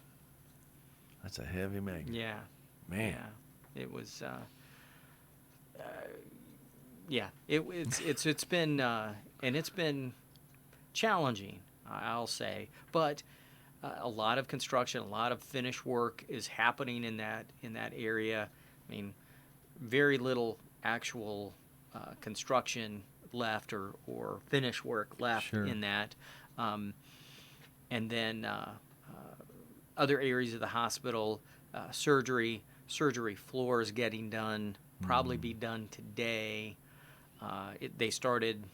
That's a heavy magnet. Yeah. Man. Yeah. It was, Yeah, it's been and it's been challenging, I'll say, but a lot of construction, a lot of finish work is happening in that area. I mean, very little actual construction left or finish work left Sure. in that, and then other areas of the hospital, surgery floors getting done, probably be done today. They started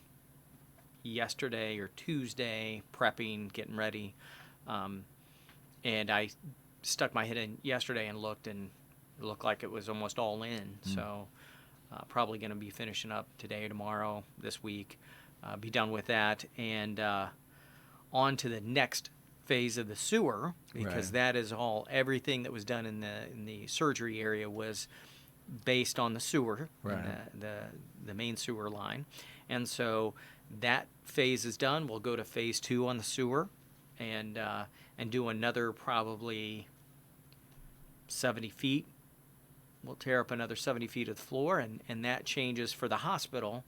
yesterday or Tuesday prepping, getting ready, and I stuck my head in yesterday and looked, and it looked like it was almost all in. So probably going to be finishing up today, tomorrow, this week, be done with that, and on to the next phase of the sewer, because Right. that is everything that was done in the surgery area was based on the sewer, Right. the main sewer line. And so that phase is done. We'll go to phase 2 on the sewer, and do another probably 70 feet. We'll tear up another 70 feet of the floor, and that changes for the hospital.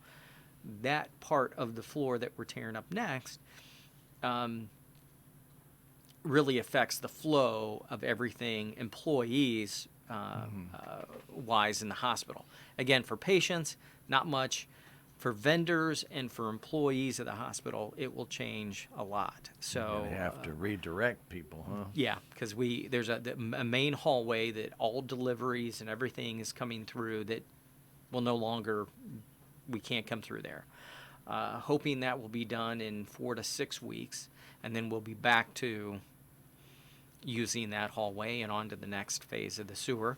That part of the floor that we're tearing up next really affects the flow of everything employees wise in the hospital. Again, for patients, not much. For vendors and for employees of the hospital, it will change a lot. So They have to redirect people, huh? yeah, because there's a main hallway that all deliveries and everything is coming through that will no longer, we can't come through there. Hoping that will be done in 4 to 6 weeks, and then we'll be back to using that hallway and on to the next phase of the sewer,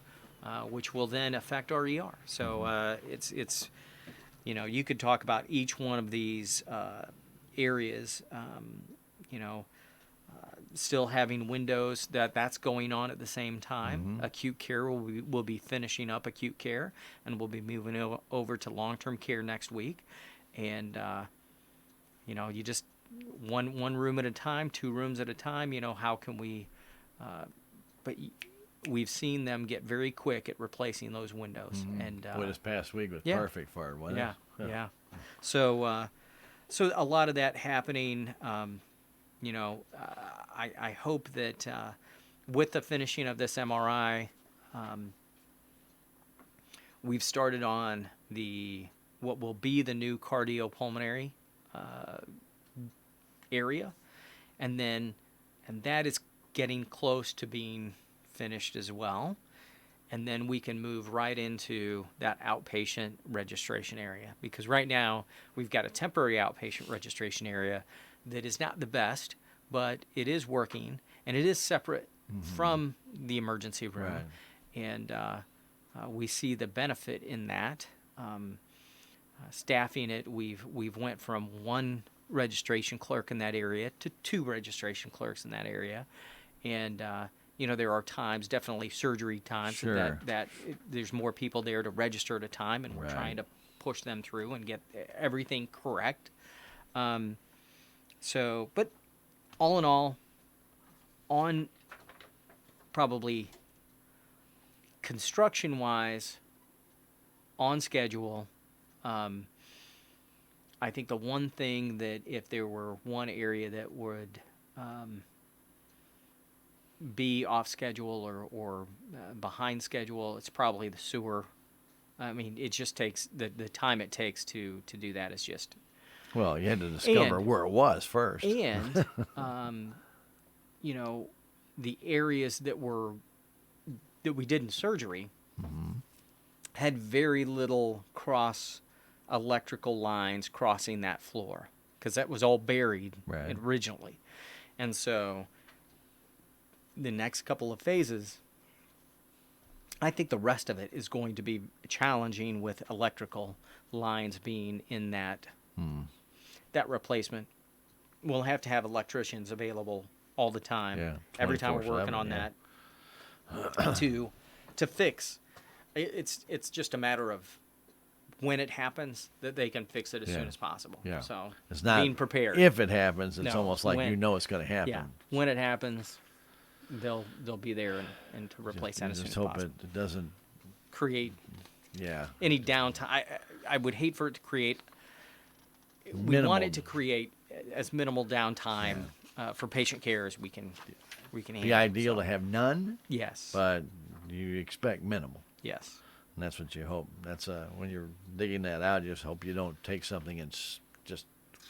which will then affect our ER. So it's you could talk about each one of these areas, still having windows, that's going on at the same time. Acute care will be finishing up acute care, and we'll be moving over to long-term care next week. And you just one room at a time, 2 rooms at a time. How can we? But we've seen them get very quick at replacing those windows. And Boy, this past week was yeah. perfect for it, wasn't yeah, it? yeah. So a lot of that happening. I hope that with the finishing of this MRI, we've started on what will be the new cardiopulmonary area, and that is getting close to being finished as well. And then we can move right into that outpatient registration area, because right now we've got a temporary outpatient registration area that is not the best, but it is working, and it is separate from the emergency room. Right. And we see the benefit in that. Staffing it, we've went from 1 registration clerk in that area to 2 registration clerks in that area. And there are times, definitely surgery times, Sure. that there's more people there to register at a time, and we're Right. trying to push them through and get everything correct. But all in all, on probably construction-wise, on schedule. I think the one thing that if there were one area that would be off schedule or behind schedule, it's probably the sewer. I mean, it just takes the time it takes to do that is just. Well, you had to discover where it was first. And the areas that we did in surgery had very little cross electrical lines crossing that floor, because that was all buried Right. originally. And so the next couple of phases, I think the rest of it is going to be challenging with electrical lines being in that replacement. We'll have to have electricians available all the time, Yeah, every time we're 24/7, working on yeah. that to fix. It's just a matter of when it happens that they can fix it as Yeah. soon as possible. Yeah. So It's not being prepared. if it happens. It's No, almost like when. it's going to happen. Yeah, when it happens, they'll be there and to replace that as soon Just as hope possible. it doesn't Create Yeah. any downtime. I would hate for it to create. We Minimal. want it to create as minimal downtime for patient care as we can handle. Be ideal so. to have none, Yes. but you expect minimal. Yes. And that's what you hope. That's when you're digging that out, you just hope you don't take something and just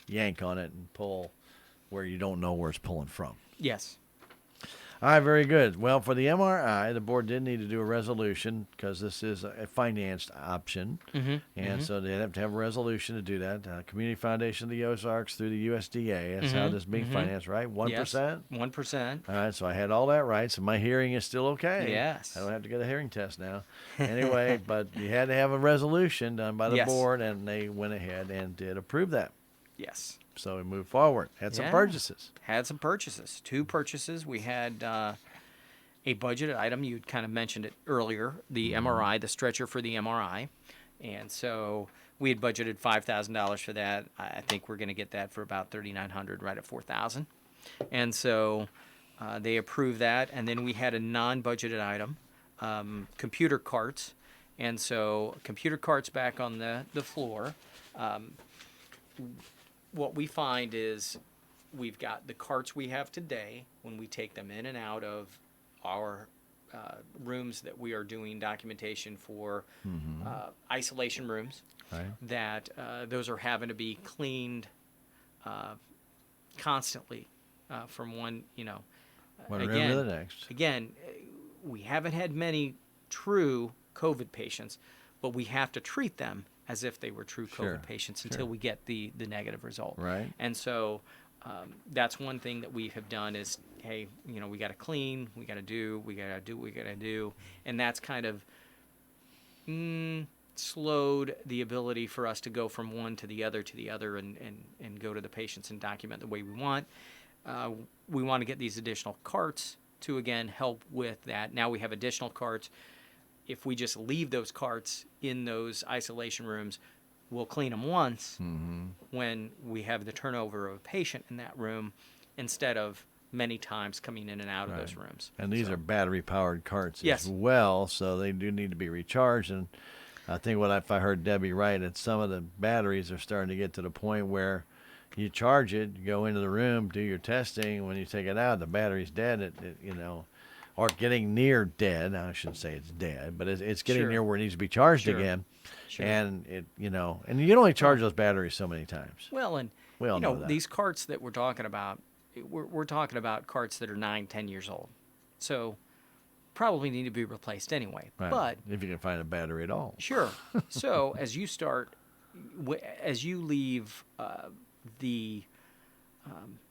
yank on it and pull where you don't know where it's pulling from. Yes. All right, very good. Well, for the MRI, the board did need to do a resolution because this is a financed option. And so they have to have a resolution to do that. Community Foundation of the Ozarks through the USDA. That's how this is being financed, right? 1%? Yes. 1%. All right, so I had all that right. So my hearing is still okay. Yes. I don't have to get a hearing test now. Anyway, but you had to have a resolution done by the Yes. board, and they went ahead and did approve that. Yes. So we moved forward. Had some Yeah. purchases. Had some purchases. 2 purchases. We had a budgeted item. You kind of mentioned it earlier, the MRI, the stretcher for the MRI. And so we had budgeted $5,000 for that. I think we're going to get that for about $3,900, right at $4,000. And so they approved that. And then we had a non-budgeted item, computer carts. And so computer carts back on the floor. What we find is we've got the carts we have today when we take them in and out of our rooms that we are doing documentation for, isolation rooms, Right. that those are having to be cleaned constantly from one, One room again, to the next. Again, we haven't had many true COVID patients, but we have to treat them as if they were true Sure, COVID patients until we get the negative result. Right. And so that's one thing that we have done is, hey, we got to clean, we got to do, we got to do. And that's kind of slowed the ability for us to go from one to the other and go to the patients and document the way we want. We want to get these additional carts to, again, help with that. Now we have additional carts. If we just leave those carts in those isolation rooms, we'll clean them once when we have the turnover of a patient in that room instead of many times coming in and out of those rooms. And these are battery-powered carts Yes. as well, so they do need to be recharged. And I think if I heard Debbie right, that some of the batteries are starting to get to the point where you charge it, you go into the room, do your testing. When you take it out, the battery's dead. Or getting near dead. I shouldn't say it's dead, but it's getting Sure. near where it needs to be charged Sure. again. Sure. And and you can only charge those batteries so many times. Well, and We all know that. these carts that we're talking about, we're talking about carts that are 9, 10 years old. So probably need to be replaced anyway. Right. But if you can find a battery at all. sure. So as you leave the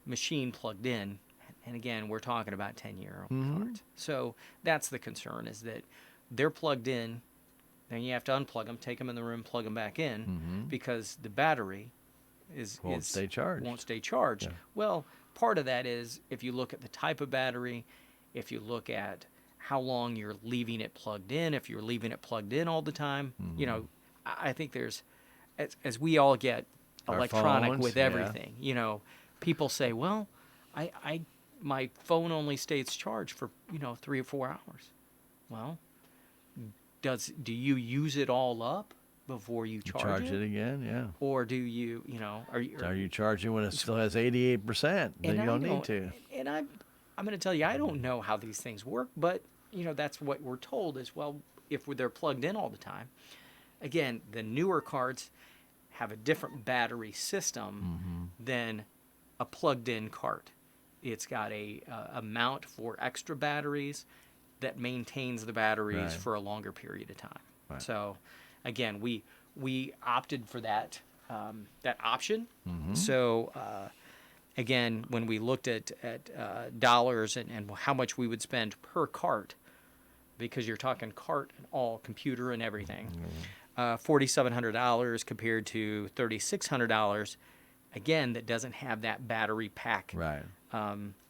machine plugged in, and again, we're talking about 10-year-old carts. So that's the concern, is that they're plugged in, then you have to unplug them, take them in the room, plug them back in, because the battery Won't stay charged. Won't stay charged. Yeah. Well, part of that is if you look at the type of battery, if you look at how long you're leaving it plugged in, if you're leaving it plugged in all the time, I think there's, as we all get Our electronic phones, with yeah. everything, people say, well, my phone only stays charged for 3 or 4 hours. Well, do you use it all up before you charge Charge it again, yeah. or do you are you charging when it still has 88%? Then you don't need to. And I'm going to tell you, I don't know how these things work, but that's what we're told is, well, if they're plugged in all the time. Again, the newer carts have a different battery system than a plugged-in cart. It's got a mount for extra batteries that maintains the batteries Right. for a longer period of time. Right. So, again, we opted for that option. So, again, when we looked at dollars and how much we would spend per cart, because you're talking cart and all computer and everything, $4,700 compared to $3,600. Again, that doesn't have that battery pack Right.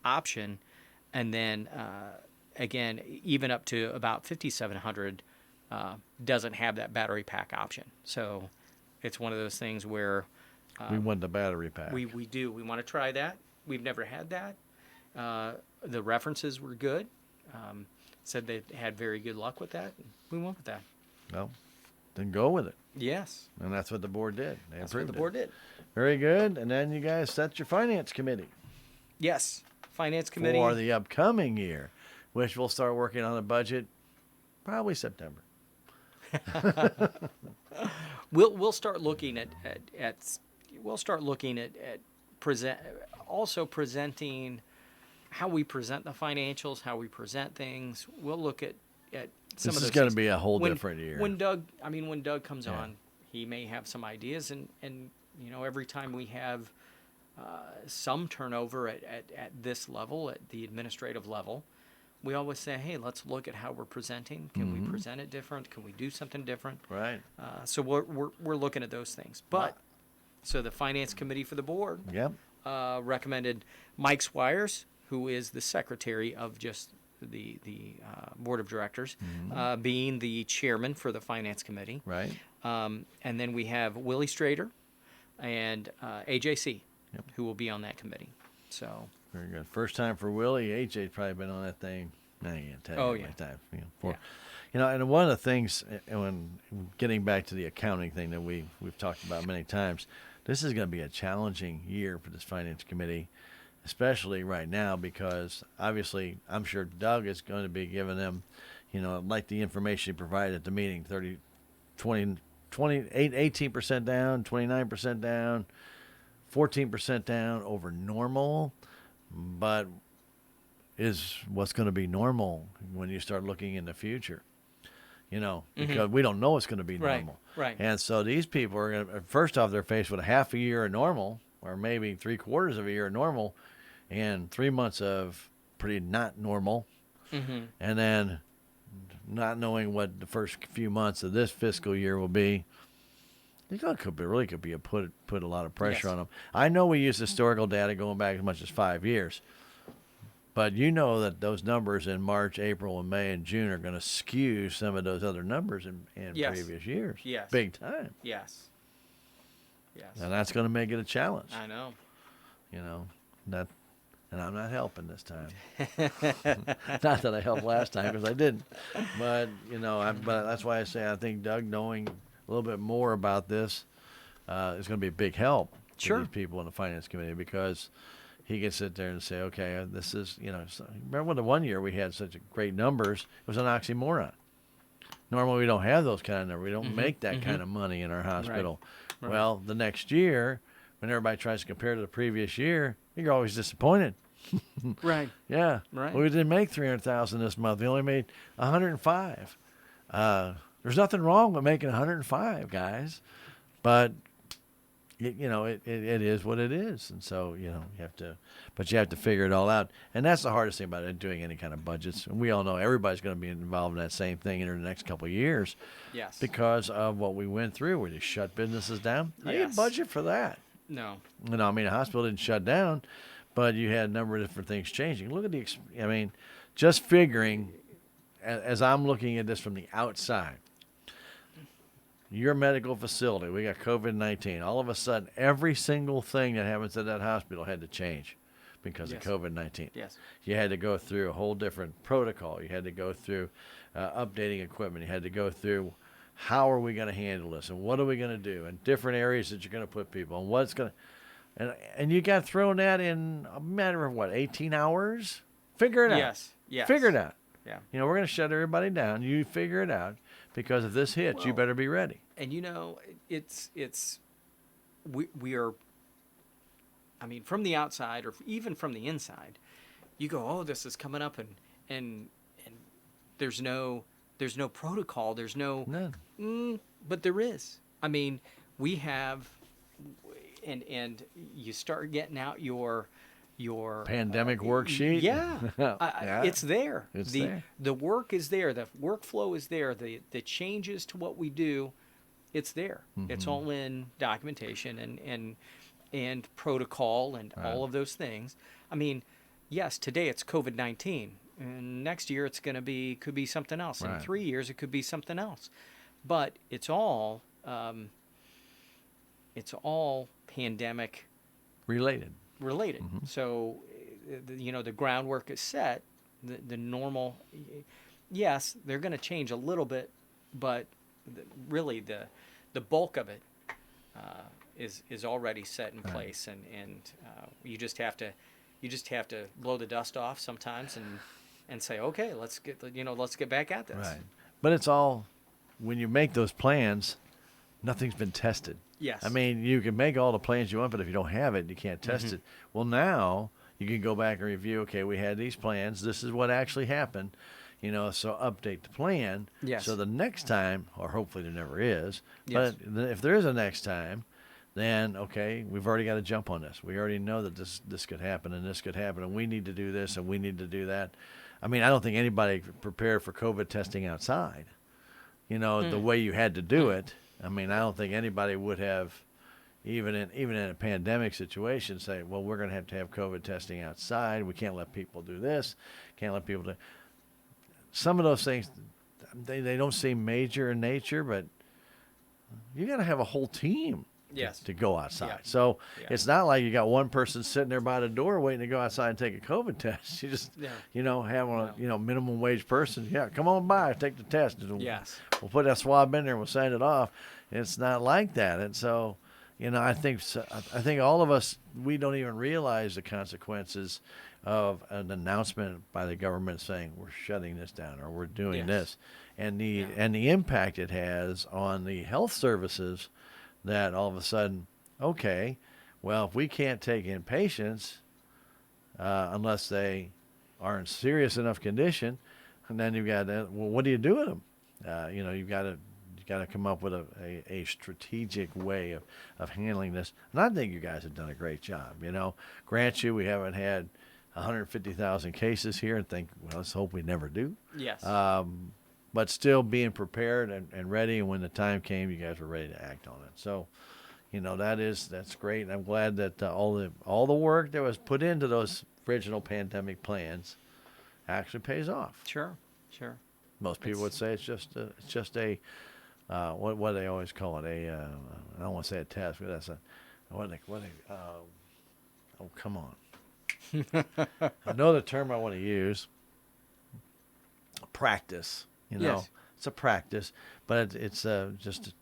option, and then again, even up to about $5,700 doesn't have that battery pack option. So it's one of those things where We want the battery pack. we do. We want to try that. We've never had that. The references were good. Said they had very good luck with that. We went with that. Well, then go with it. Yes. And that's what the board did. They That's what approved the board it. did. Very good. And then you guys set your finance committee Yes. Finance committee. for the upcoming year, which we'll start working on the budget probably September. We'll start looking at presenting how we present the financials, how we present things. We'll look at some This of those is going to things. be a whole When- different year. When Doug comes Yeah. on, he may have some ideas, and every time we have some turnover at this level, at the administrative level, we always say, hey, let's look at how we're presenting. Can we present it different? Can we do something different? Right. So we're looking at those things. But so the finance committee for the board Yep. recommended Mike Squires, who is the secretary of just the board of directors, being the chairman for the finance committee. Right. And then we have Willie Strader and AJC, who will be on that committee. So Very good. First time for Willie. AJ's probably been on that thing. I can't tell you how many times. And one of the things, when getting back to the accounting thing that we've talked about many times, this is going to be a challenging year for this finance committee, especially right now, because obviously I'm sure Doug is going to be giving them, like the information he provided at the meeting, 18% down, 29% down, 14% down over normal. But is what's going to be normal when you start looking in the future? Because we don't know what's going to be normal. Right. And so these people are going to, first off, they're faced with a half a year of normal, or maybe 3/4 of a year of normal, and 3 months of pretty not normal. And then not knowing what the first few months of this fiscal year will be. It could be put a lot of pressure on them. I know we use historical data going back as much as 5 years, but you know that those numbers in March, April, and May, and June are going to skew some of those other numbers in previous years. Yes. Big time. Yes. And that's going to make it a challenge. I know. And I'm not helping this time. Not that I helped last time, because I didn't. But but that's why I say I think Doug knowing a little bit more about this is going to be a big help to these people in the finance committee, because he can sit there and say, okay, this is, remember when the one year we had such great numbers, it was an oxymoron. Normally we don't have those kind of numbers. We don't make that kind of money in our hospital. Right. Well, the next year, when everybody tries to compare to the previous year, you're always disappointed. Right. Yeah. Right. Well, we didn't make 300,000 this month. We only made 105. There's nothing wrong with making 105, guys, but it is what it is, and so you have to figure it all out, and that's the hardest thing about it, doing any kind of budgets. And we all know everybody's going to be involved in that same thing in the next couple of years, because of what we went through, where they shut businesses down. How do you budget for that? No. I mean, the hospital didn't shut down, but you had a number of different things changing. Look at just figuring, as I'm looking at this from the outside, your medical facility, we got COVID-19. All of a sudden, every single thing that happens at that hospital had to change because of COVID-19. Yes. You had to go through a whole different protocol. You had to go through updating equipment. You had to go through, how are we going to handle this, and what are we going to do, and different areas that you're going to put people, and what's going to, and you got thrown that in a matter of 18 hours? Figure it out. Yes. Figure it out. Yeah. We're going to shut everybody down. You figure it out, because if this hits, you better be ready. And we are, from the outside, or even from the inside, you go, oh, this is coming up, and there's no protocol, there's None. But there is. We have, and you start getting out your Pandemic worksheet. Yeah, Yeah. it's there. It's there. The work is there. The workflow is there. The changes to what we do, it's there. It's all in documentation and protocol and all of those things. Yes, today it's COVID-19, and next year could be something else. In 3 years, it could be something else. But it's all pandemic Related. So, the groundwork is set. The normal, yes, they're going to change a little bit, but really the bulk of it is already set in place, and you just have to blow the dust off sometimes and say, okay, let's get back at this. Right. But it's all, when you make those plans, nothing's been tested. Yes. I mean, you can make all the plans you want, but if you don't have it, you can't test Mm-hmm. it. Well, now you can go back and review, okay, we had these plans. This is what actually happened. So update the plan. Yes. So the next time, or hopefully there never is, Yes. but if there is a next time, then, okay, we've already got to jump on this. We already know that this could happen and this could happen, and we need to do this and we need to do that. I mean, I don't think anybody prepared for COVID testing outside, the way you had to do it. I mean, I don't think anybody would have, even in a pandemic situation, say, well, we're going to have COVID testing outside. We can't let people do this. Can't let people do. Some of those things, they don't seem major in nature, but you got to have a whole team Yes. to go outside. Yeah. So Yeah. it's not like you got one person sitting there by the door waiting to go outside and take a COVID test. You just, Yeah. have a, minimum wage person. Yeah, come on by, take the test. Yes. We'll put that swab in there and we'll send it off. It's not like that. And so, I think all of us, we don't even realize the consequences of an announcement by the government saying we're shutting this down or we're doing Yes. this, and the impact it has on the health services. That all of a sudden, okay, well, if we can't take in patients unless they are in serious enough condition, and then you've got well, what do you do with them? You've got to come up with a strategic way of handling this. And I think you guys have done a great job. Grant you, we haven't had 150,000 cases here, and let's hope we never do. Yes. But still being prepared and ready, and when the time came, you guys were ready to act on it. So, that's great. And I'm glad that all the work that was put into those original pandemic plans actually pays off. Sure. Most people would say it's just a what do they always call it, I don't want to say a test, but that's oh, come on. I know the term I want to use. Practice. Yes. It's a practice, but it's just you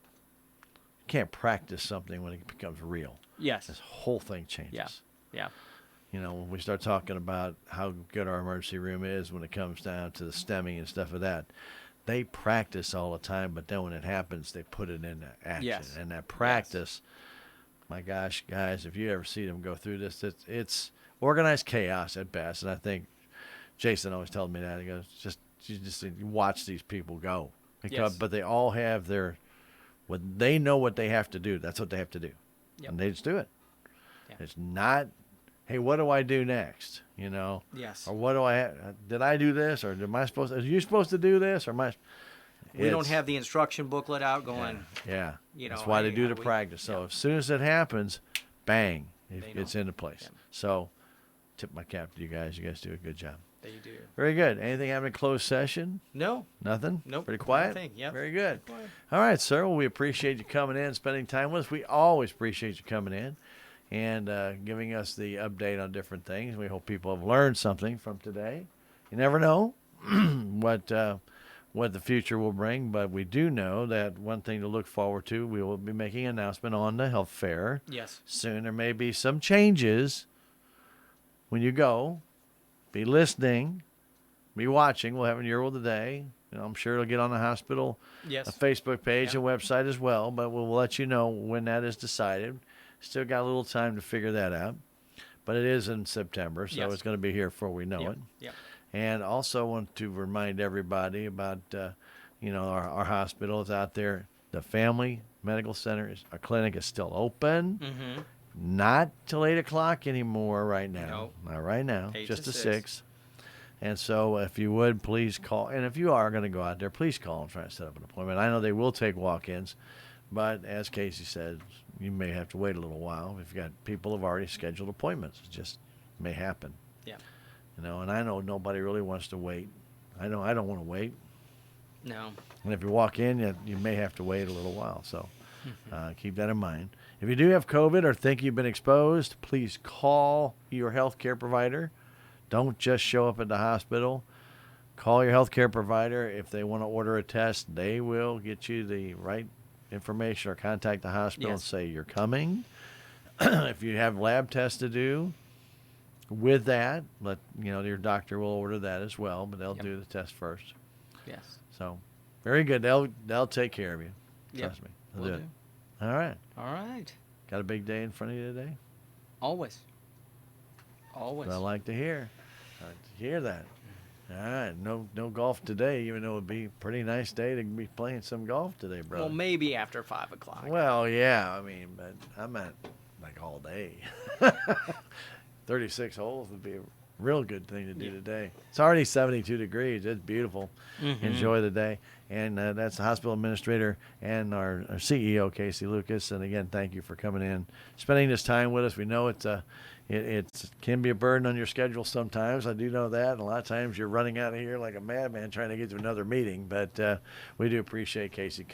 can't practice something when it becomes real. Yes. This whole thing changes. Yeah. When we start talking about how good our emergency room is when it comes down to the stemming and stuff of that, they practice all the time, but then when it happens, they put it into action. Yes. And that practice, my gosh, guys, if you ever see them go through this, it's organized chaos at best. And I think Jason always tells me that. He goes, you just watch these people go. But they all have they know what they have to do. That's what they have to do. Yep. And they just do it. Yeah. It's not, hey, what do I do next? Yes. Or what do did I do this? Or are you supposed to do this? Or we don't have the instruction booklet out going. Yeah. You That's know, why they hey, do how the do we- practice. So yeah. as soon as it happens, bang, They it's know. into place. Yeah. So tip my cap to you guys. You guys do a good job. They do. Very good. Anything happening in closed session? No. Nothing? Nope. Pretty quiet? Nothing. Yep. Very good. Pretty quiet. All right, sir. Well, we appreciate you coming in, spending time with us. We always appreciate you coming in and giving us the update on different things. We hope people have learned something from today. You never know what the future will bring, but we do know that one thing to look forward to, we will be making an announcement on the health fair. Yes. Soon there may be some changes when you go. Be listening, be watching. We'll have a Euro today. I'm sure it'll get on the hospital Yes. a Facebook page Yeah. and website as well, but we'll let you know when that is decided. Still got a little time to figure that out, but it is in September, so Yes. it's going to be here before we know it. Yeah. And also want to remind everybody about, our hospital is out there. The Family Medical Center, our clinic is still open. Mm-hmm. Not till 8 o'clock anymore right now. Nope. Not right now. 8 Just to to 6. 6. And so if you would, please call. And if you are going to go out there, please call and try to set up an appointment. I know they will take walk-ins, but as Kasey said, you may have to wait a little while. If you've got people who have already scheduled appointments. It just may happen. Yeah. And I know nobody really wants to wait. I know I don't want to wait. No. And if you walk in, you may have to wait a little while. So keep that in mind. If you do have COVID or think you've been exposed, please call your health care provider. Don't just show up at the hospital. call your healthcare provider. If they want to order a test, they will get you the right information, or contact the hospital and Yes. say you're coming. If you have lab tests to do, with that, your doctor will order that as well, but they'll Yep. do the test first. Yes. So, very good. They'll take care of you. Yep. Trust me. They'll Will do do. it. All right. All right. Got a big day in front of you today? Always. Always. I like to hear. I like to hear that. All right. No golf today, even though it'd be a pretty nice day to be playing some golf today, brother. Well, maybe after 5 o'clock. Well, yeah. I mean, but I meant like all day. 36 holes would be a real good thing to do today. It's already 72 degrees. It's beautiful. Mhm. Enjoy the day. And that's the hospital administrator and our CEO, Kasey Lucas. And again, thank you for coming in, spending this time with us. We know it can be a burden on your schedule sometimes. I do know that. And a lot of times you're running out of here like a madman trying to get to another meeting. But we do appreciate Kasey coming.